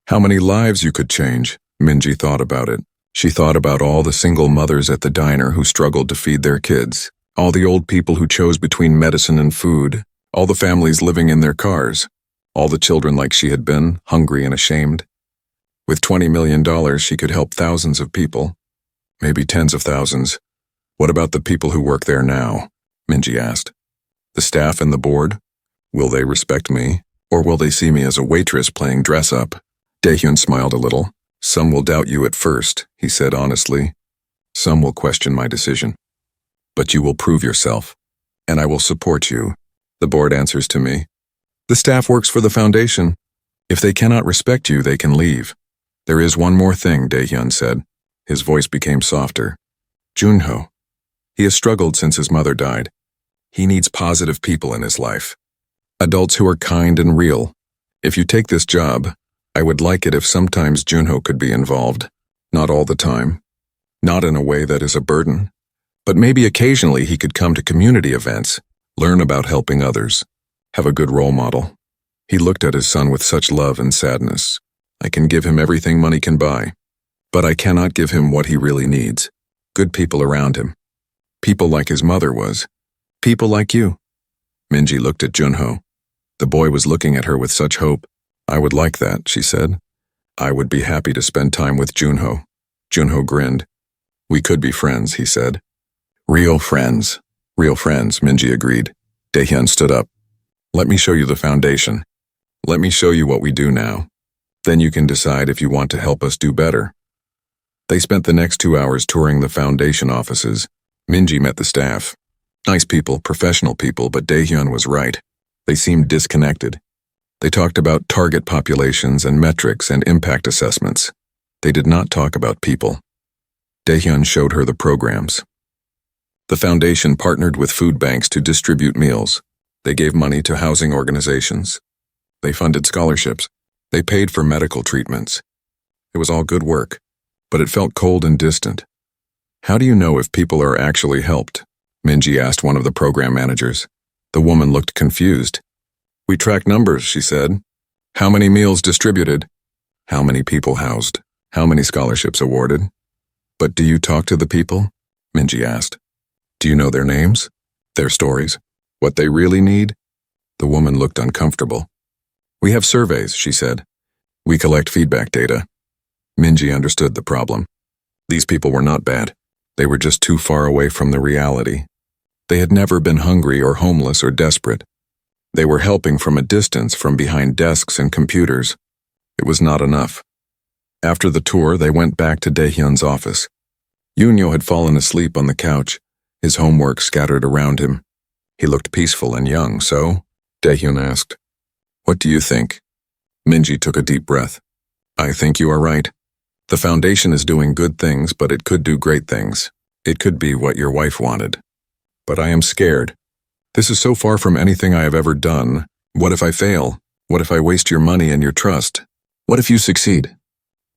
How many lives you could change. Minji thought about it. She thought about all the single mothers at the diner who struggled to feed their kids, all the old people who chose between medicine and food, all the families living in their cars, all the children like she had been, hungry and ashamed. With $20 million, she could help thousands of people, maybe tens of thousands. What about the people who work there now? Minji asked. The staff and the board? Will they respect me, or will they see me as a waitress playing dress-up? Daehyun smiled a little. Some will doubt you at first, he said honestly. Some will question my decision. But you will prove yourself, and I will support you. The board answers to me. The staff works for the foundation. If they cannot respect you, they can leave. There is one more thing, Daehyun said. His voice became softer. Junho. He has struggled since his mother died. He needs positive people in his life. Adults who are kind and real. If you take this job, I would like it if sometimes Junho could be involved. Not all the time. Not in a way that is a burden. But maybe occasionally he could come to community events, learn about helping others, have a good role model. He looked at his son with such love and sadness. I can give him everything money can buy, but I cannot give him what he really needs. Good people around him. People like his mother was. People like you. Minji looked at Junho. The boy was looking at her with such hope. I would like that, she said. I would be happy to spend time with Junho. Junho grinned. We could be friends, he said. Real friends, Minji agreed. Daehyun stood up. Let me show you the foundation. Let me show you what we do now. Then you can decide if you want to help us do better. They spent the next 2 hours touring the foundation offices. Minji met the staff. Nice people, professional people, but Daehyun was right. They seemed disconnected. They talked about target populations and metrics and impact assessments. They did not talk about people. Daehyun showed her the programs. The foundation partnered with food banks to distribute meals. They gave money to housing organizations. They funded scholarships. They paid for medical treatments. It was all good work, but it felt cold and distant. How do you know if people are actually helped? Minji asked one of the program managers. The woman looked confused. We track numbers, she said. How many meals distributed? How many people housed? How many scholarships awarded? But do you talk to the people? Minji asked. Do you know their names? Their stories? What they really need? The woman looked uncomfortable. We have surveys, she said. We collect feedback data. Minji understood the problem. These people were not bad. They were just too far away from the reality. They had never been hungry or homeless or desperate. They were helping from a distance from behind desks and computers. It was not enough. After the tour, they went back to Daehyun's office. Yoonyo had fallen asleep on the couch, his homework scattered around him. He looked peaceful and young, so? Daehyun asked. What do you think? Minji took a deep breath. I think you are right. The foundation is doing good things, but it could do great things. It could be what your wife wanted. But I am scared. This is so far from anything I have ever done. What if I fail? What if I waste your money and your trust? What if you succeed?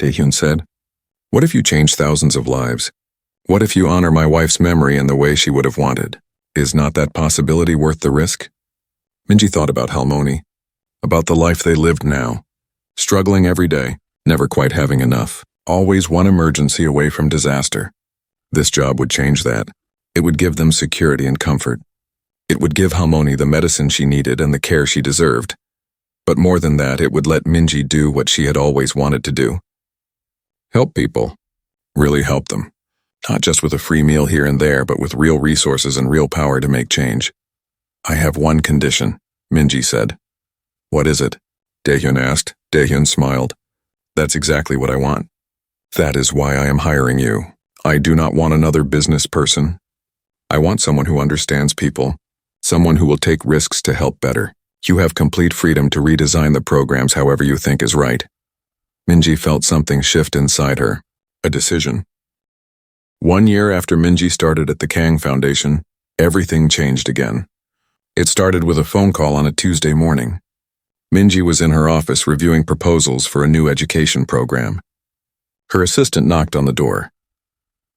Daehyun said. What if you change thousands of lives? What if you honor my wife's memory in the way she would have wanted? Is not that possibility worth the risk? Minji thought about Halmoni, about the life they lived now, struggling every day, never quite having enough, always one emergency away from disaster. This job would change that. It would give them security and comfort. It would give Halmoni the medicine she needed and the care she deserved. But more than that, it would let Minji do what she had always wanted to do. Help people. Really help them. Not just with a free meal here and there, but with real resources and real power to make change. I have one condition, Minji said. What is it? Daehyun asked. Daehyun smiled. That's exactly what I want. That is why I am hiring you. I do not want another business person. I want someone who understands people, someone who will take risks to help better. You have complete freedom to redesign the programs however you think is right. Minji felt something shift inside her. A decision. 1 year after Minji started at the Kang Foundation, everything changed again. It started with a phone call on a Tuesday morning. Minji was in her office reviewing proposals for a new education program. Her assistant knocked on the door.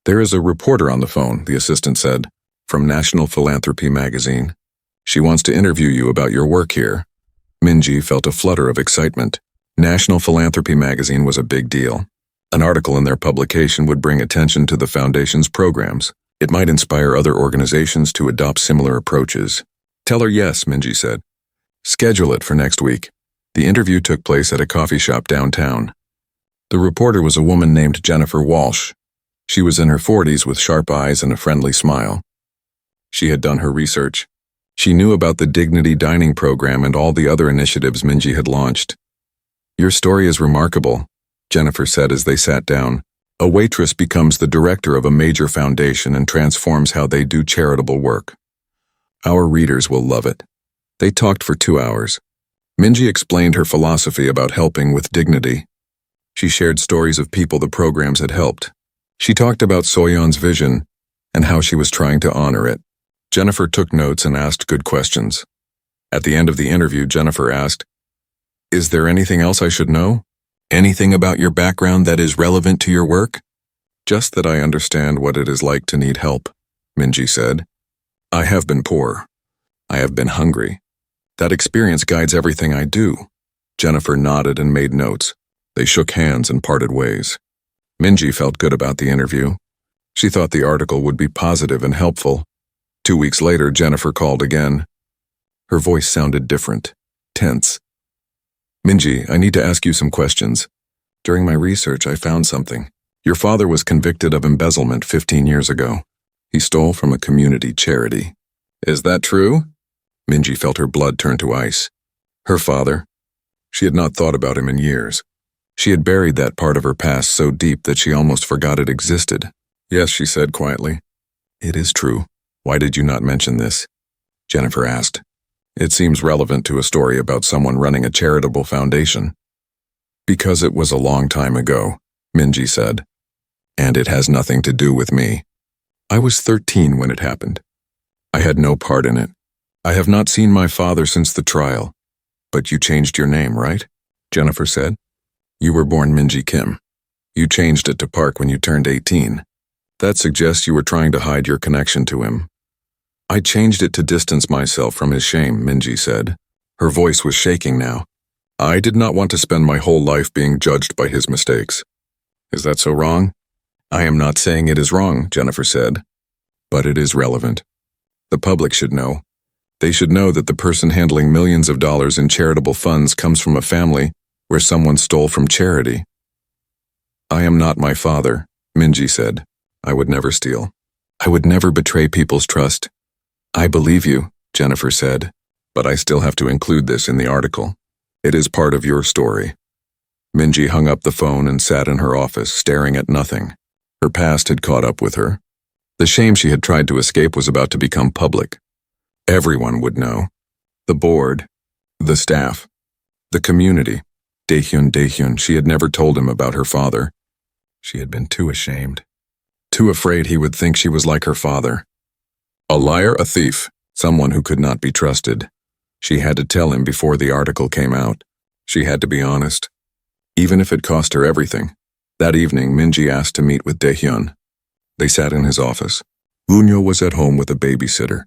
"There is a reporter on the phone," the assistant said, "from National Philanthropy magazine. She wants to interview you about your work here." Minji felt a flutter of excitement. National Philanthropy magazine was a big deal. An article in their publication would bring attention to the foundation's programs. It might inspire other organizations to adopt similar approaches. "Tell her yes," Minji said. "Schedule it for next week." The interview took place at a coffee shop downtown. The reporter was a woman named Jennifer Walsh. She was in her 40s with sharp eyes and a friendly smile. She had done her research. She knew about the Dignity Dining program and all the other initiatives Minji had launched. "Your story is remarkable," Jennifer said as they sat down. "A waitress becomes the director of a major foundation and transforms how they do charitable work. Our readers will love it." They talked for 2 hours. Minji explained her philosophy about helping with dignity. She shared stories of people the programs had helped. She talked about Soyeon's vision and how she was trying to honor it. Jennifer took notes and asked good questions. At the end of the interview, Jennifer asked, "Is there anything else I should know? Anything about your background that is relevant to your work?" "Just that I understand what it is like to need help," Minji said. "I have been poor. I have been hungry. That experience guides everything I do." Jennifer nodded and made notes. They shook hands and parted ways. Minji felt good about the interview. She thought the article would be positive and helpful. 2 weeks later, Jennifer called again. Her voice sounded different, tense. "Minji, I need to ask you some questions. During my research, I found something. Your father was convicted of embezzlement 15 years ago. He stole from a community charity. Is that true?" Minji felt her blood turn to ice. Her father? She had not thought about him in years. She had buried that part of her past so deep that she almost forgot it existed. "Yes," she said quietly. "It is true. Why did you not mention this?" Jennifer asked. "It seems relevant to a story about someone running a charitable foundation." "Because it was a long time ago," Minji said. "And it has nothing to do with me. I was 13 when it happened. I had no part in it. I have not seen my father since the trial." "But you changed your name, right?" Jennifer said. "You were born Minji Kim. You changed it to Park when you turned 18. That suggests you were trying to hide your connection to him." "I changed it to distance myself from his shame," Minji said. Her voice was shaking now. "I did not want to spend my whole life being judged by his mistakes." "Is that so wrong?" "I am not saying it is wrong," Jennifer said. "But it is relevant. The public should know. They should know that the person handling millions of dollars in charitable funds comes from a family where someone stole from charity." "I am not my father," Minji said. "I would never steal. I would never betray people's trust." "I believe you," Jennifer said, "but I still have to include this in the article. It is part of your story." Minji hung up the phone and sat in her office, staring at nothing. Her past had caught up with her. The shame she had tried to escape was about to become public. Everyone would know. The board, the staff, the community. Daehyun, she had never told him about her father. She had been too ashamed. Too afraid he would think she was like her father. A liar, a thief, someone who could not be trusted. She had to tell him before the article came out. She had to be honest, even if it cost her everything. That evening, Minji asked to meet with Daehyun. They sat in his office. Woo-nyo was at home with a babysitter.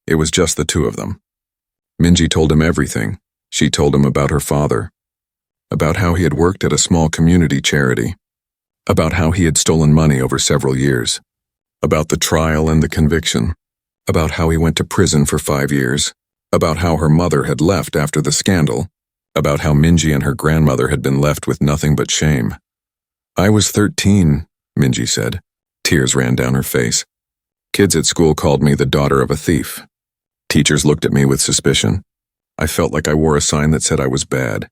It was just the two of them. Minji told him everything. She told him about her father, about how he had worked at a small community charity, about how he had stolen money over several years, about the trial and the conviction, about how he went to prison for 5 years, about how her mother had left after the scandal, about how Minji and her grandmother had been left with nothing but shame. "I was 13, Minji said. Tears ran down her face. "Kids at school called me the daughter of a thief. Teachers looked at me with suspicion. I felt like I wore a sign that said I was bad.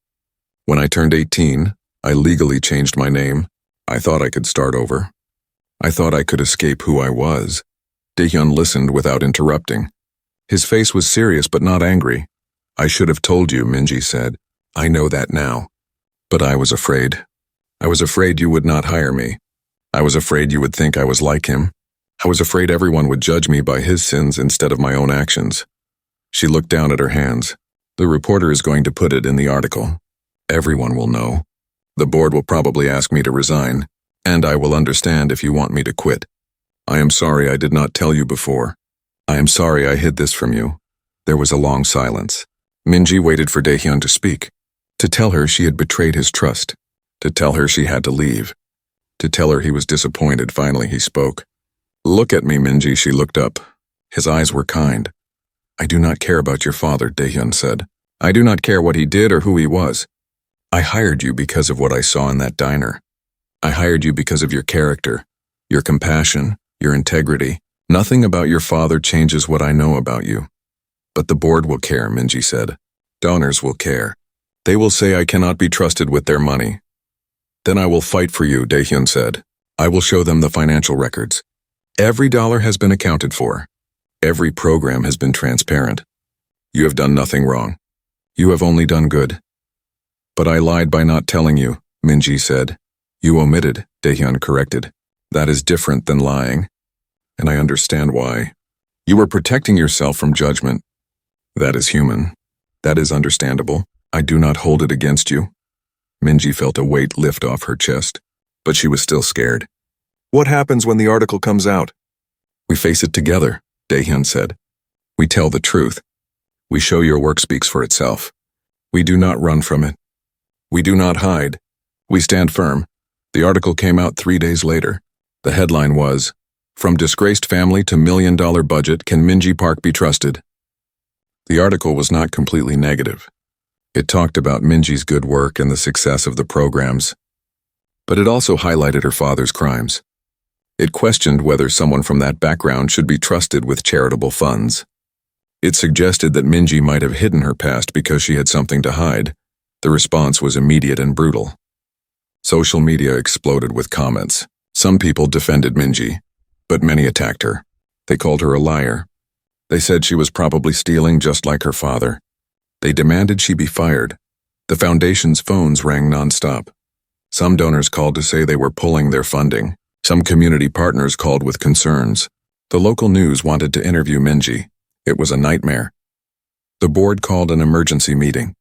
When I turned 18, I legally changed my name. I thought I could start over. I thought I could escape who I was." Daehyun listened without interrupting. His face was serious but not angry. "I should have told you," Minji said. "I know that now. But I was afraid. I was afraid you would not hire me. I was afraid you would think I was like him. I was afraid everyone would judge me by his sins instead of my own actions. She looked down at her hands. The reporter is going to put it in the article. Everyone will know. The board will probably ask me to resign, and I will understand if you want me to quit. I am sorry I did not tell you before. I am sorry I hid this from you. There was a long silence. Minji waited for Daehyun to speak, to tell her she had betrayed his trust, to tell her she had to leave, to tell her he was disappointed. Finally he spoke. Look at me, Minji. She looked up. His eyes were kind. I do not care about your father, Daehyun said. I do not care what he did or who he was. I hired you because of what I saw in that diner. I hired you because of your character, your compassion, your integrity. Nothing about your father changes what I know about you. But the board will care, Minji said. Donors will care. They will say I cannot be trusted with their money. Then I will fight for you, Daehyun said. I will show them the financial records. Every dollar has been accounted for. Every program has been transparent. You have done nothing wrong. You have only done good. But I lied by not telling you, Minji said. You omitted, Daehyun corrected. That is different than lying. And I understand why. You were protecting yourself from judgment. That is human. That is understandable. I do not hold it against you. Minji felt a weight lift off her chest, but she was still scared. What happens when the article comes out? We face it together, Daehyun said. We tell the truth. We show your work speaks for itself. We do not run from it. We do not hide. We stand firm. The article came out 3 days later. The headline was, From Disgraced Family to $1 Million Budget, Can Minji Park Be Trusted? The article was not completely negative. It talked about Minji's good work and the success of the programs. But it also highlighted her father's crimes. It questioned whether someone from that background should be trusted with charitable funds. It suggested that Minji might have hidden her past because she had something to hide. The response was immediate and brutal. Social media exploded with comments. Some people defended Minji, but many attacked her. They called her a liar. They said she was probably stealing just like her father. They demanded she be fired. The foundation's phones rang nonstop. Some donors called to say they were pulling their funding. Some community partners called with concerns. The local news wanted to interview Minji. It was a nightmare. The board called an emergency meeting.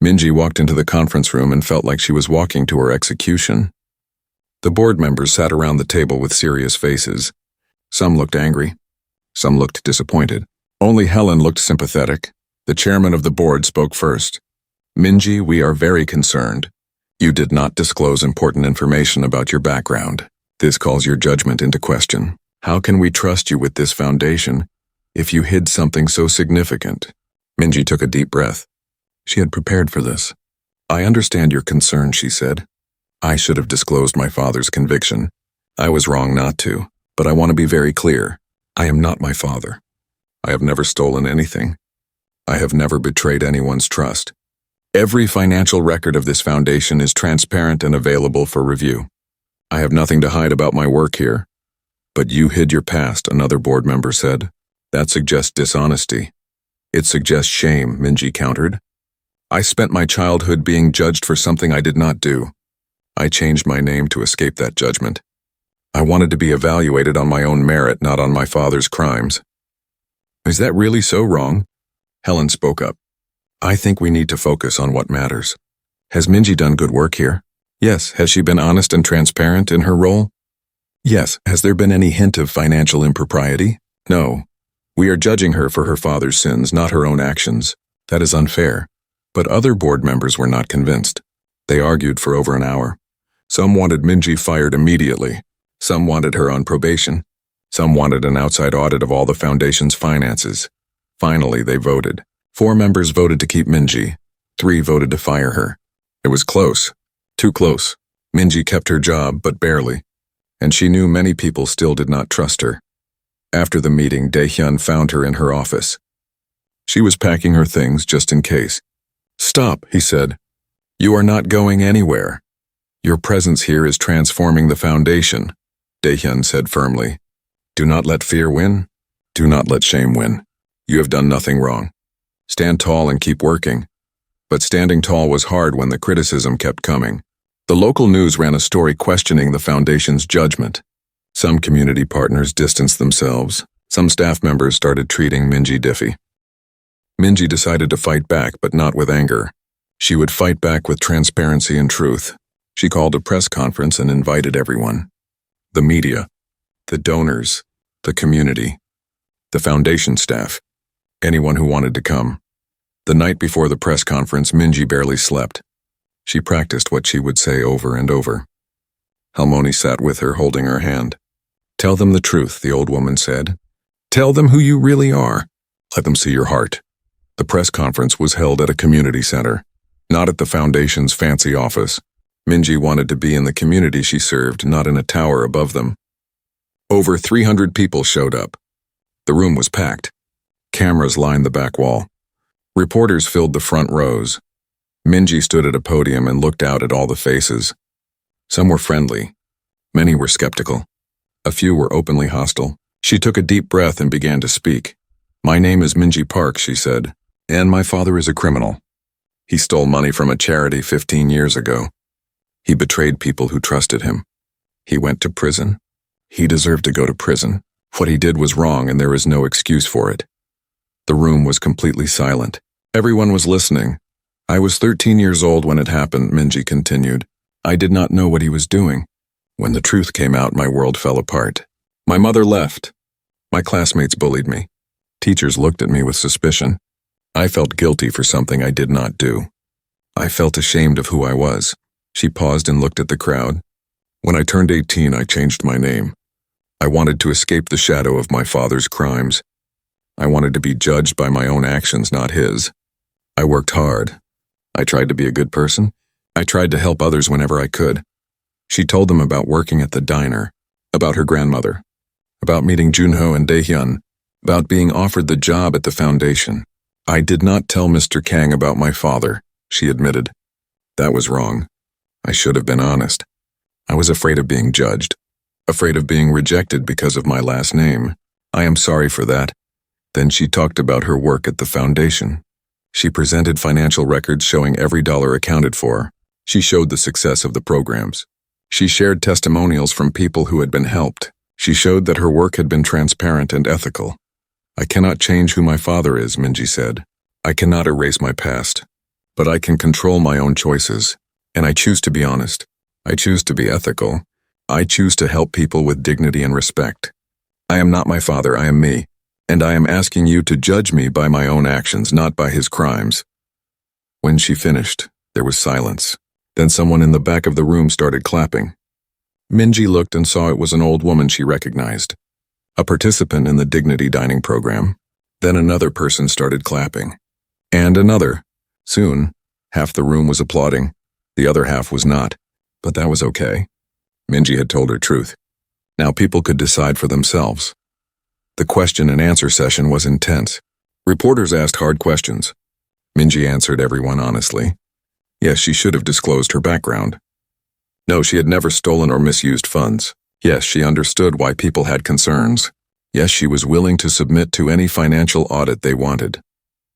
Minji walked into the conference room and felt like she was walking to her execution. The board members sat around the table with serious faces. Some looked angry. Some looked disappointed. Only Helen looked sympathetic. The chairman of the board spoke first. Minji, we are very concerned. You did not disclose important information about your background. This calls your judgment into question. How can we trust you with this foundation if you hid something so significant? Minji took a deep breath. She had prepared for this. I understand your concern, she said. I should have disclosed my father's conviction. I was wrong not to, but I want to be very clear. I am not my father. I have never stolen anything. I have never betrayed anyone's trust. Every financial record of this foundation is transparent and available for review. I have nothing to hide about my work here. But you hid your past, another board member said. That suggests dishonesty. It suggests shame, Minji countered. I spent my childhood being judged for something I did not do. I changed my name to escape that judgment. I wanted to be evaluated on my own merit, not on my father's crimes. Is that really so wrong? Helen spoke up. I think we need to focus on what matters. Has Minji done good work here? Yes. Has she been honest and transparent in her role? Yes. Has there been any hint of financial impropriety? No. We are judging her for her father's sins, not her own actions. That is unfair. But other board members were not convinced. They argued for over an hour. Some wanted Minji fired immediately. Some wanted her on probation. Some wanted an outside audit of all the foundation's finances. Finally, they voted. 4 members voted to keep Minji. 3 voted to fire her. It was close. Too close. Minji kept her job, but barely. And she knew many people still did not trust her. After the meeting, Daehyun found her in her office. She was packing her things just in case. Stop, he said. You are not going anywhere. Your presence here is transforming the foundation, Daehyun said firmly. Do not let fear win. Do not let shame win. You have done nothing wrong. Stand tall and keep working. But standing tall was hard when the criticism kept coming. The local news ran a story questioning the foundation's judgment. Some community partners distanced themselves. Some staff members started treating Minji diffy. Minji decided to fight back, but not with anger. She would fight back with transparency and truth. She called a press conference and invited everyone. The media, the donors, the community, the foundation staff, anyone who wanted to come. The night before the press conference, Minji barely slept. She practiced what she would say over and over. Halmoni sat with her, holding her hand. "Tell them the truth," the old woman said. "Tell them who you really are. Let them see your heart." The press conference was held at a community center, not at the foundation's fancy office. Minji wanted to be in the community she served, not in a tower above them. Over 300 people showed up. The room was packed. Cameras lined the back wall. Reporters filled the front rows. Minji stood at a podium and looked out at all the faces. Some were friendly. Many were skeptical. A few were openly hostile. She took a deep breath and began to speak. "My name is Minji Park," she said, "and my father is a criminal. He stole money from a charity 15 years ago. He betrayed people who trusted him. He went to prison. He deserved to go to prison. What he did was wrong, and there is no excuse for it." The room was completely silent. Everyone was listening. "I was 13 years old when it happened," Minji continued. "I did not know what he was doing. When the truth came out, my world fell apart. My mother left. My classmates bullied me. Teachers looked at me with suspicion. I felt guilty for something I did not do. I felt ashamed of who I was." She paused and looked at the crowd. "When I turned 18, I changed my name. I wanted to escape the shadow of my father's crimes. I wanted to be judged by my own actions, not his. I worked hard. I tried to be a good person. I tried to help others whenever I could." She told them about working at the diner, about her grandmother, about meeting Junho and Daehyun, about being offered the job at the foundation. "I did not tell Mr. Kang about my father," she admitted. "That was wrong. I should have been honest. I was afraid of being judged, afraid of being rejected because of my last name. I am sorry for that." Then she talked about her work at the foundation. She presented financial records showing every dollar accounted for. She showed the success of the programs. She shared testimonials from people who had been helped. She showed that her work had been transparent and ethical. "I cannot change who my father is," Minji said. "I cannot erase my past. But I can control my own choices. And I choose to be honest. I choose to be ethical. I choose to help people with dignity and respect. I am not my father, I am me. And I am asking you to judge me by my own actions, not by his crimes." When she finished, there was silence. Then someone in the back of the room started clapping. Minji looked and saw it was an old woman she recognized, a participant in the Dignity Dining program. Then another person started clapping. And another. Soon, half the room was applauding. The other half was not. But that was okay. Minji had told her truth. Now people could decide for themselves. The question and answer session was intense. Reporters asked hard questions. Minji answered everyone honestly. Yes, she should have disclosed her background. No, she had never stolen or misused funds. Yes, she understood why people had concerns. Yes, she was willing to submit to any financial audit they wanted.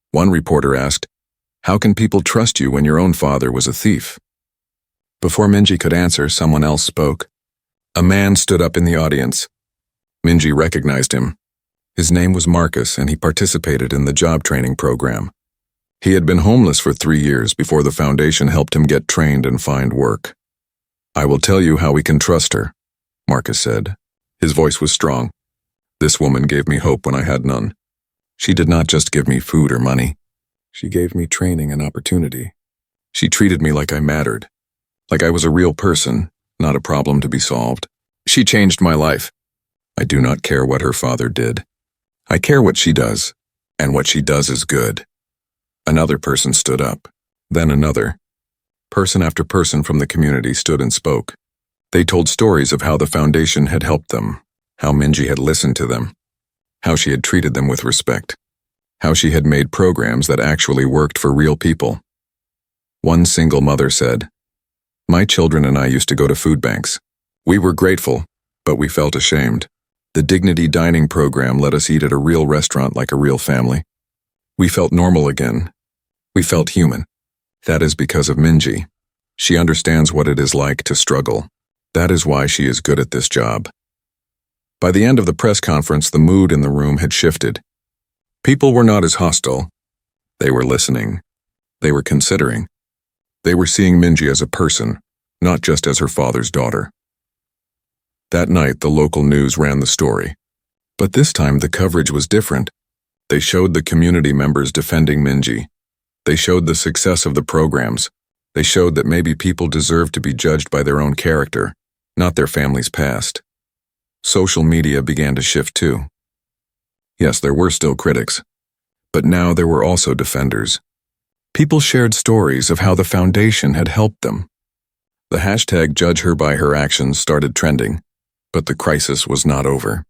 One reporter asked, "How can people trust you when your own father was a thief?" Before Minji could answer, someone else spoke. A man stood up in the audience. Minji recognized him. His name was Marcus, and he participated in the job training program. He had been homeless for 3 years before the foundation helped him get trained and find work. "I will tell you how we can trust her," Marcus said. His voice was strong. "This woman gave me hope when I had none. She did not just give me food or money. She gave me training and opportunity. She treated me like I mattered, like I was a real person, not a problem to be solved. She changed my life. I do not care what her father did. I care what she does, and what she does is good." Another person stood up, then another. Person after person from the community stood and spoke. They told stories of how the foundation had helped them, how Minji had listened to them, how she had treated them with respect, how she had made programs that actually worked for real people. One single mother said, "My children and I used to go to food banks. We were grateful, but we felt ashamed. The Dignity Dining program let us eat at a real restaurant like a real family. We felt normal again. We felt human. That is because of Minji. She understands what it is like to struggle. That is why she is good at this job. By the end of the press conference, the mood in the room had shifted. People were not as hostile. They were listening. They were considering. They were seeing Minji as a person, not just as her father's daughter. That night, the local news ran the story. But this time, the coverage was different. They showed the community members defending Minji. They showed the success of the programs. They showed that maybe people deserve to be judged by their own character, not their family's past. Social media began to shift too. Yes, there were still critics, but now there were also defenders. People shared stories of how the foundation had helped them. The hashtag "Judge Her by Her Actions" started trending, but the crisis was not over.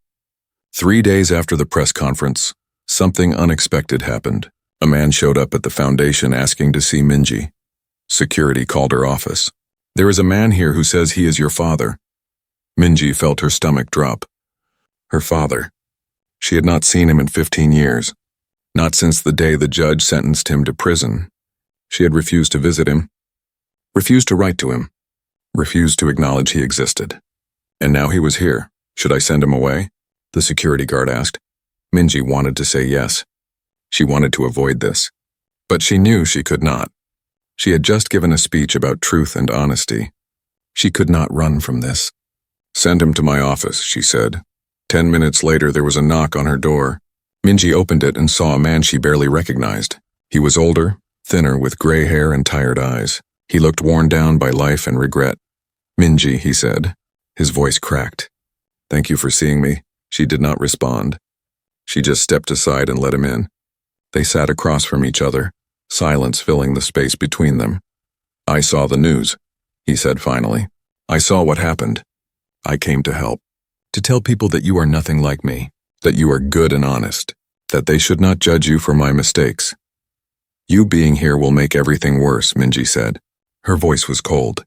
3 days after the press conference, something unexpected happened. A man showed up at the foundation asking to see Minji. Security called her office. "There is a man here who says he is your father." Minji felt her stomach drop. Her father. She had not seen him in 15 years. Not since the day the judge sentenced him to prison. She had refused to visit him, refused to write to him, refused to acknowledge he existed. And now he was here. Should I send him away? The security guard asked. Minji wanted to say yes. She wanted to avoid this. But she knew she could not. She had just given a speech about truth and honesty. She could not run from this. "Send him to my office," she said. 10 minutes later, there was a knock on her door. Minji opened it and saw a man she barely recognized. He was older, thinner, with gray hair and tired eyes. He looked worn down by life and regret. "Minji," he said. His voice cracked. "Thank you for seeing me." She did not respond. She just stepped aside and let him in. They sat across from each other, silence filling the space between them. "I saw the news," he said finally. "I saw what happened. I came to help. To tell people that you are nothing like me, that you are good and honest, that they should not judge you for my mistakes. You being here will make everything worse," Minji said. Her voice was cold.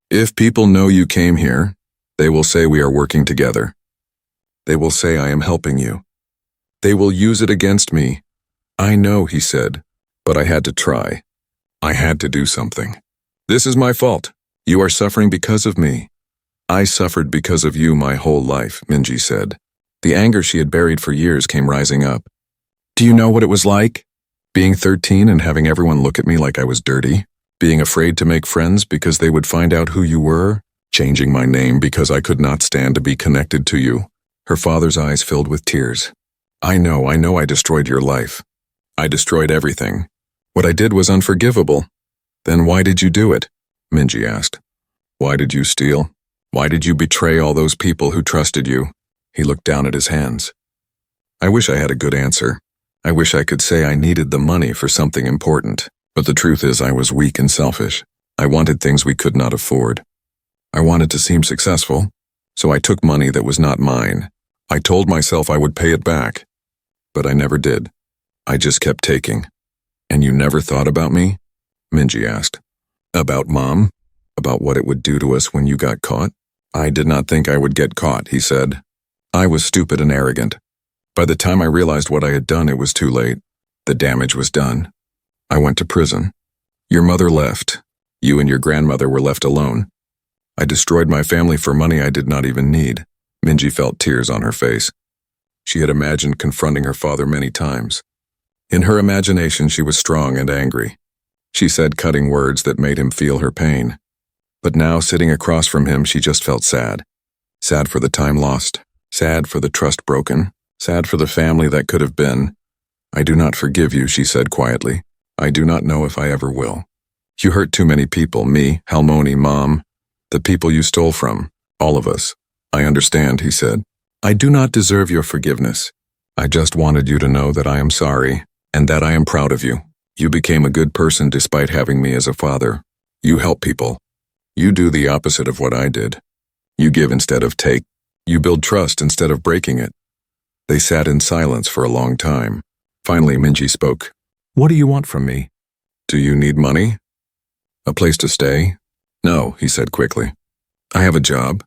"If people know you came here, they will say we are working together. They will say I am helping you. They will use it against me." "I know," he said, "but I had to try. I had to do something. This is my fault. You are suffering because of me. I suffered because of you my whole life," Minji said. The anger she had buried for years came rising up. "Do you know what it was like? Being 13 and having everyone look at me like I was dirty? Being afraid to make friends because they would find out who you were? Changing my name because I could not stand to be connected to you?" Her father's eyes filled with tears. I know I destroyed your life. I destroyed everything. What I did was unforgivable. Then why did you do it?" Minji asked. "Why did you steal? Why did you betray all those people who trusted you?" He looked down at his hands. "I wish I had a good answer. I wish I could say I needed the money for something important. But the truth is I was weak and selfish. I wanted things we could not afford. I wanted to seem successful, so I took money that was not mine. I told myself I would pay it back. But I never did. I just kept taking." "And you never thought about me?" Minji asked. "About Mom? About what it would do to us when you got caught?" "I did not think I would get caught," he said. "I was stupid and arrogant. By the time I realized what I had done, it was too late. The damage was done. I went to prison. Your mother left. You and your grandmother were left alone. I destroyed my family for money I did not even need." Minji felt tears on her face. She had imagined confronting her father many times. In her imagination, she was strong and angry. She said cutting words that made him feel her pain. But now, sitting across from him, she just felt sad. Sad for the time lost. Sad for the trust broken. Sad for the family that could have been. "I do not forgive you," she said quietly. "I do not know if I ever will. You hurt too many people, me, Halmoni, Mom, the people you stole from, all of us. I understand," he said. "I do not deserve your forgiveness. I just wanted you to know that I am sorry, and that I am proud of you. You became a good person despite having me as a father. You help people. You do the opposite of what I did. You give instead of take. You build trust instead of breaking it." They sat in silence for a long time. Finally, Minji spoke. "What do you want from me?" "Do you need money? A place to stay?" "No," he said quickly. "I have a job.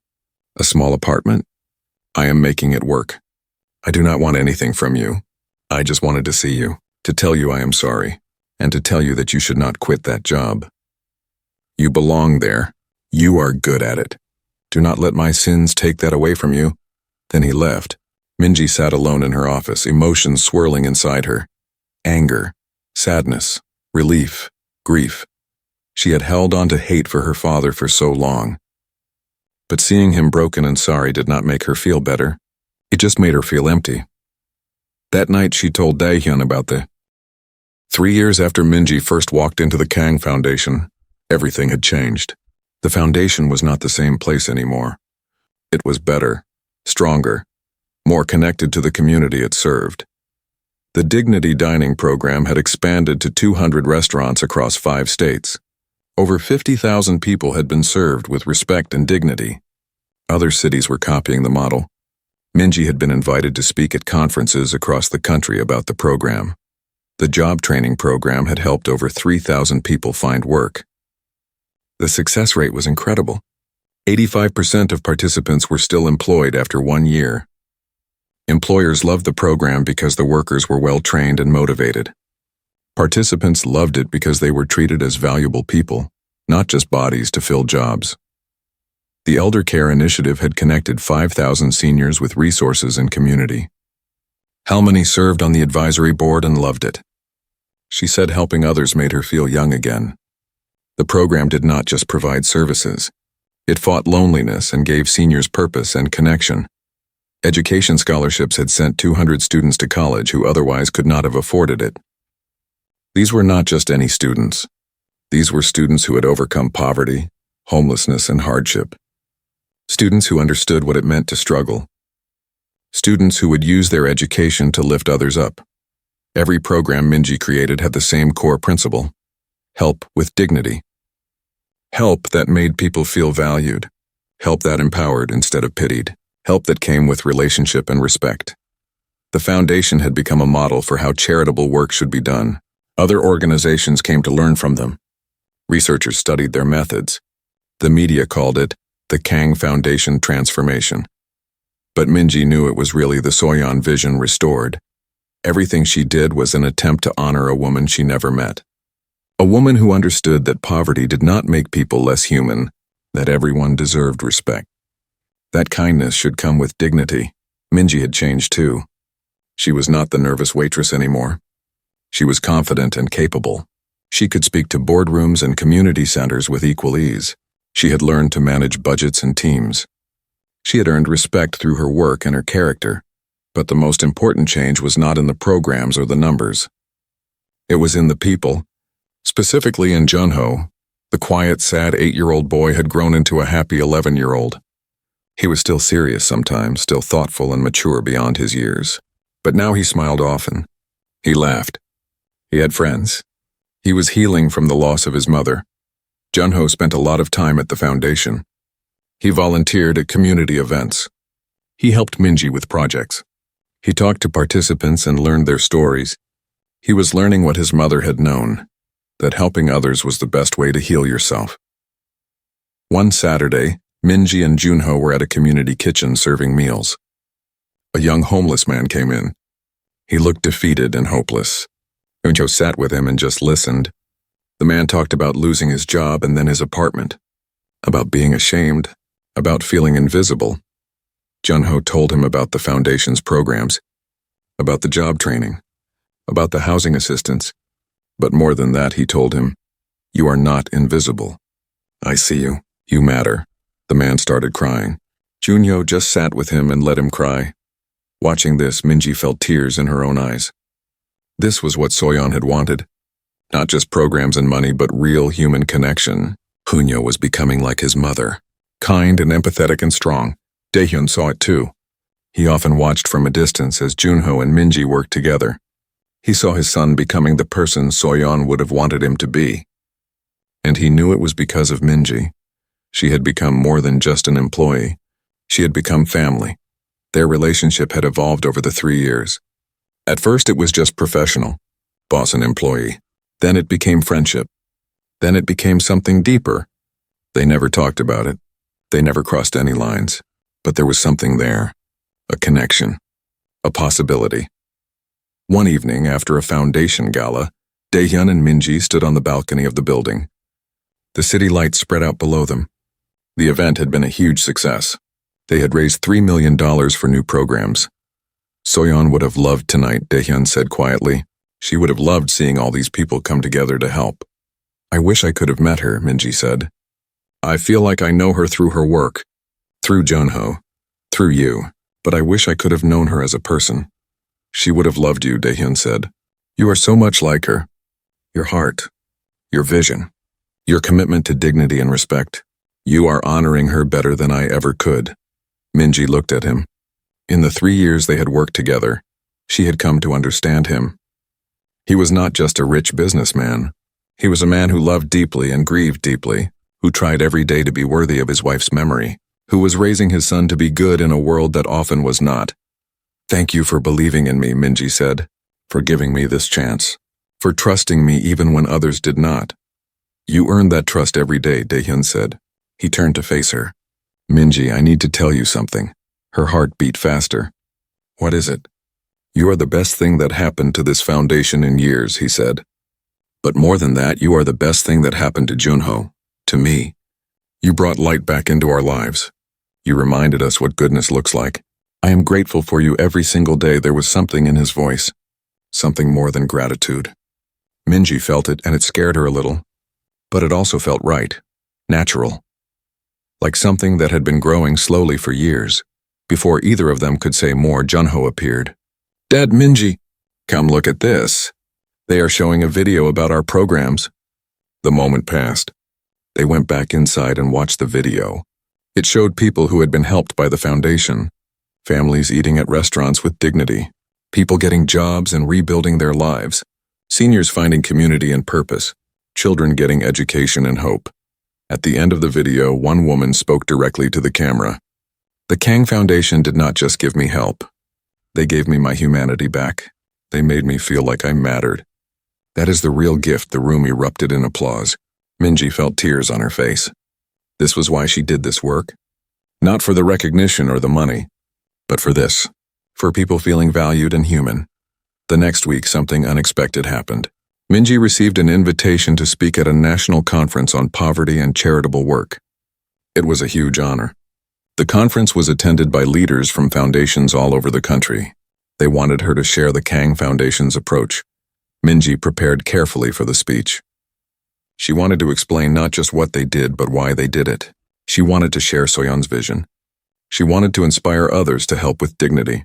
A small apartment. I am making it work. I do not want anything from you. I just wanted to see you, to tell you I am sorry, and to tell you that you should not quit that job. You belong there. You are good at it. Do not let my sins take that away from you." Then he left. Minji sat alone in her office, emotions swirling inside her. Anger, sadness, relief, grief. She had held on to hate for her father for so long. But seeing him broken and sorry did not make her feel better. It just made her feel empty. That night she told Daehyun about the 3 years after Minji first walked into the Kang Foundation, everything had changed. The foundation was not the same place anymore. It was better, stronger, more connected to the community it served. The Dignity Dining program had expanded to 200 restaurants across 5 states. Over 50,000 people had been served with respect and dignity. Other cities were copying the model. Minji had been invited to speak at conferences across the country about the program. The job training program had helped over 3,000 people find work. The success rate was incredible. 85% of participants were still employed after 1 year. Employers loved the program because the workers were well trained and motivated. Participants loved it because they were treated as valuable people, not just bodies to fill jobs. The Elder Care Initiative had connected 5,000 seniors with resources and community. Halmani served on the advisory board and loved it. She said helping others made her feel young again. The program did not just provide services. It fought loneliness and gave seniors purpose and connection. Education scholarships had sent 200 students to college who otherwise could not have afforded it. These were not just any students. These were students who had overcome poverty, homelessness, and hardship. Students who understood what it meant to struggle. Students who would use their education to lift others up. Every program Minji created had the same core principle: help with dignity. Help that made people feel valued. Help that empowered instead of pitied. Help that came with relationship and respect. The foundation had become a model for how charitable work should be done. Other organizations came to learn from them. Researchers studied their methods. The media called it the Kang Foundation transformation. But Minji knew it was really the Soyeon vision restored. Everything she did was an attempt to honor a woman she never met. A woman who understood that poverty did not make people less human, that everyone deserved respect. That kindness should come with dignity. Minji had changed too. She was not the nervous waitress anymore. She was confident and capable. She could speak to boardrooms and community centers with equal ease. She had learned to manage budgets and teams. She had earned respect through her work and her character. But the most important change was not in the programs or the numbers. It was in the people. Specifically in Junho, the quiet, sad 8-year-old boy had grown into a happy 11-year-old. He was still serious sometimes, still thoughtful and mature beyond his years. But now he smiled often. He laughed. He had friends. He was healing from the loss of his mother. Junho spent a lot of time at the foundation. He volunteered at community events. He helped Minji with projects. He talked to participants and learned their stories. He was learning what his mother had known, that helping others was the best way to heal yourself. One Saturday, Minji and Junho were at a community kitchen serving meals. A young homeless man came in. He looked defeated and hopeless. Junho sat with him and just listened. The man talked about losing his job and then his apartment, about being ashamed, about feeling invisible. Junho told him about the foundation's programs, about the job training, about the housing assistance. But more than that, he told him, "You are not invisible. I see you. You matter." The man started crying. Junho just sat with him and let him cry. Watching this, Minji felt tears in her own eyes. This was what Soyeon had wanted. Not just programs and money, but real human connection. Junho was becoming like his mother, kind and empathetic and strong. Daehyun saw it too. He often watched from a distance as Junho and Minji worked together. He saw his son becoming the person Soyeon would have wanted him to be. And he knew it was because of Minji. She had become more than just an employee. She had become family. Their relationship had evolved over the 3 years. At first it was just professional, boss and employee. Then it became friendship. Then it became something deeper. They never talked about it. They never crossed any lines. But there was something there. A connection. A possibility. One evening, after a foundation gala, Daehyun and Minji stood on the balcony of the building. The city lights spread out below them. The event had been a huge success. They had raised $3 million for new programs. Soyeon would have loved tonight, Daehyun said quietly. She would have loved seeing all these people come together to help. I wish I could have met her, Minji said. I feel like I know her through her work, through Junho, through you, but I wish I could have known her as a person. She would have loved you, Daehyun said. You are so much like her. Your heart, your vision, your commitment to dignity and respect. You are honoring her better than I ever could. Minji looked at him. In the 3 years they had worked together, she had come to understand him. He was not just a rich businessman. He was a man who loved deeply and grieved deeply, who tried every day to be worthy of his wife's memory, who was raising his son to be good in a world that often was not. Thank you for believing in me, Minji said, for giving me this chance, for trusting me even when others did not. You earned that trust every day, Daehyun said. He turned to face her. Minji, I need to tell you something. Her heart beat faster. What is it? You are the best thing that happened to this foundation in years, he said. But more than that, you are the best thing that happened to Junho, to me. You brought light back into our lives. You reminded us what goodness looks like. I am grateful for you every single day. There was something in his voice, something more than gratitude. Minji felt it and it scared her a little, but it also felt right, natural. Like something that had been growing slowly for years. Before either of them could say more, Junho appeared. Dad, Minji, come look at this. They are showing a video about our programs. The moment passed. They went back inside and watched the video. It showed people who had been helped by the foundation, families eating at restaurants with dignity, people getting jobs and rebuilding their lives, seniors finding community and purpose, children getting education and hope. At the end of the video, one woman spoke directly to the camera. The Kang Foundation did not just give me help. They gave me my humanity back. They made me feel like I mattered. That is the real gift. The room erupted in applause. Minji felt tears on her face. This was why she did this work. Not for the recognition or the money, but for this. For people feeling valued and human. The next week, something unexpected happened. Minji received an invitation to speak at a national conference on poverty and charitable work. It was a huge honor. The conference was attended by leaders from foundations all over the country. They wanted her to share the Kang Foundation's approach. Minji prepared carefully for the speech. She wanted to explain not just what they did, but why they did it. She wanted to share Soyeon's vision. She wanted to inspire others to help with dignity.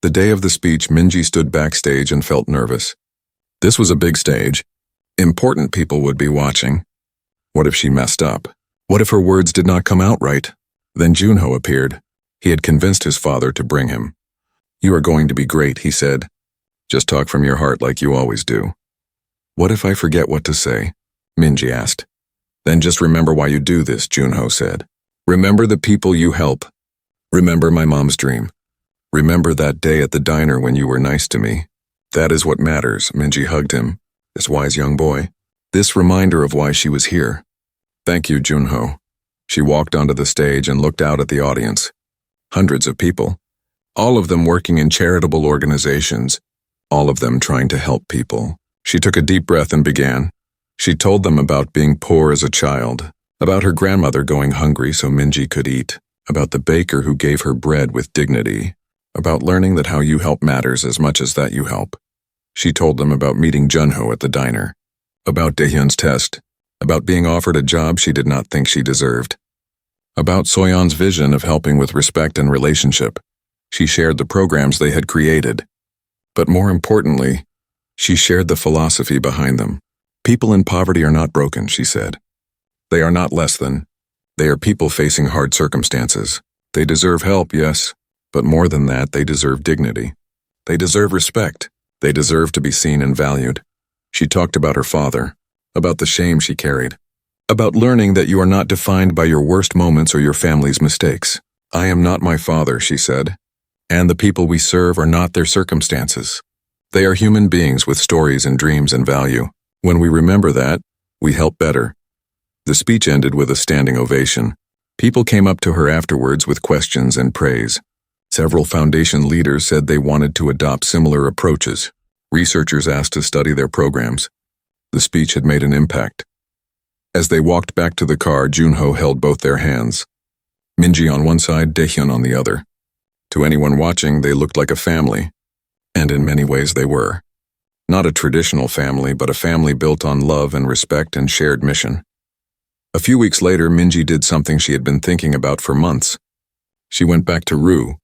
The day of the speech, Minji stood backstage and felt nervous. This was a big stage. Important people would be watching. What if she messed up? What if her words did not come out right? Then Junho appeared. He had convinced his father to bring him. You are going to be great, he said. Just talk from your heart like you always do. What if I forget what to say? Minji asked. Then just remember why you do this, Junho said. Remember the people you help. Remember my mom's dream. Remember that day at the diner when you were nice to me. That is what matters, Minji hugged him, this wise young boy. This reminder of why she was here. Thank you, Junho. She walked onto the stage and looked out at the audience. Hundreds of people, all of them working in charitable organizations, all of them trying to help people. She took a deep breath and began. She told them about being poor as a child, about her grandmother going hungry so Minji could eat, about the baker who gave her bread with dignity, about learning that how you help matters as much as that you help. She told them about meeting Junho at the diner, about Daehyun's test, about being offered a job she did not think she deserved, about Soyeon's vision of helping with respect and relationship. She shared the programs they had created. But more importantly, she shared the philosophy behind them. People in poverty are not broken, she said. They are not less than. They are people facing hard circumstances. They deserve help, yes, but more than that, they deserve dignity. They deserve respect. They deserve to be seen and valued. She talked about her father, about the shame she carried, about learning that you are not defined by your worst moments or your family's mistakes. I am not my father, she said, and the people we serve are not their circumstances. They are human beings with stories and dreams and value. When we remember that, we help better. The speech ended with a standing ovation. People came up to her afterwards with questions and praise. Several foundation leaders said they wanted to adopt similar approaches. Researchers asked to study their programs. The speech had made an impact. As they walked back to the car, Junho held both their hands. Minji on one side, Daehyun on the other. To anyone watching, they looked like a family. And in many ways they were. Not a traditional family, but a family built on love and respect and shared mission. A few weeks later, Minji did something she had been thinking about for months. She went back to Rue,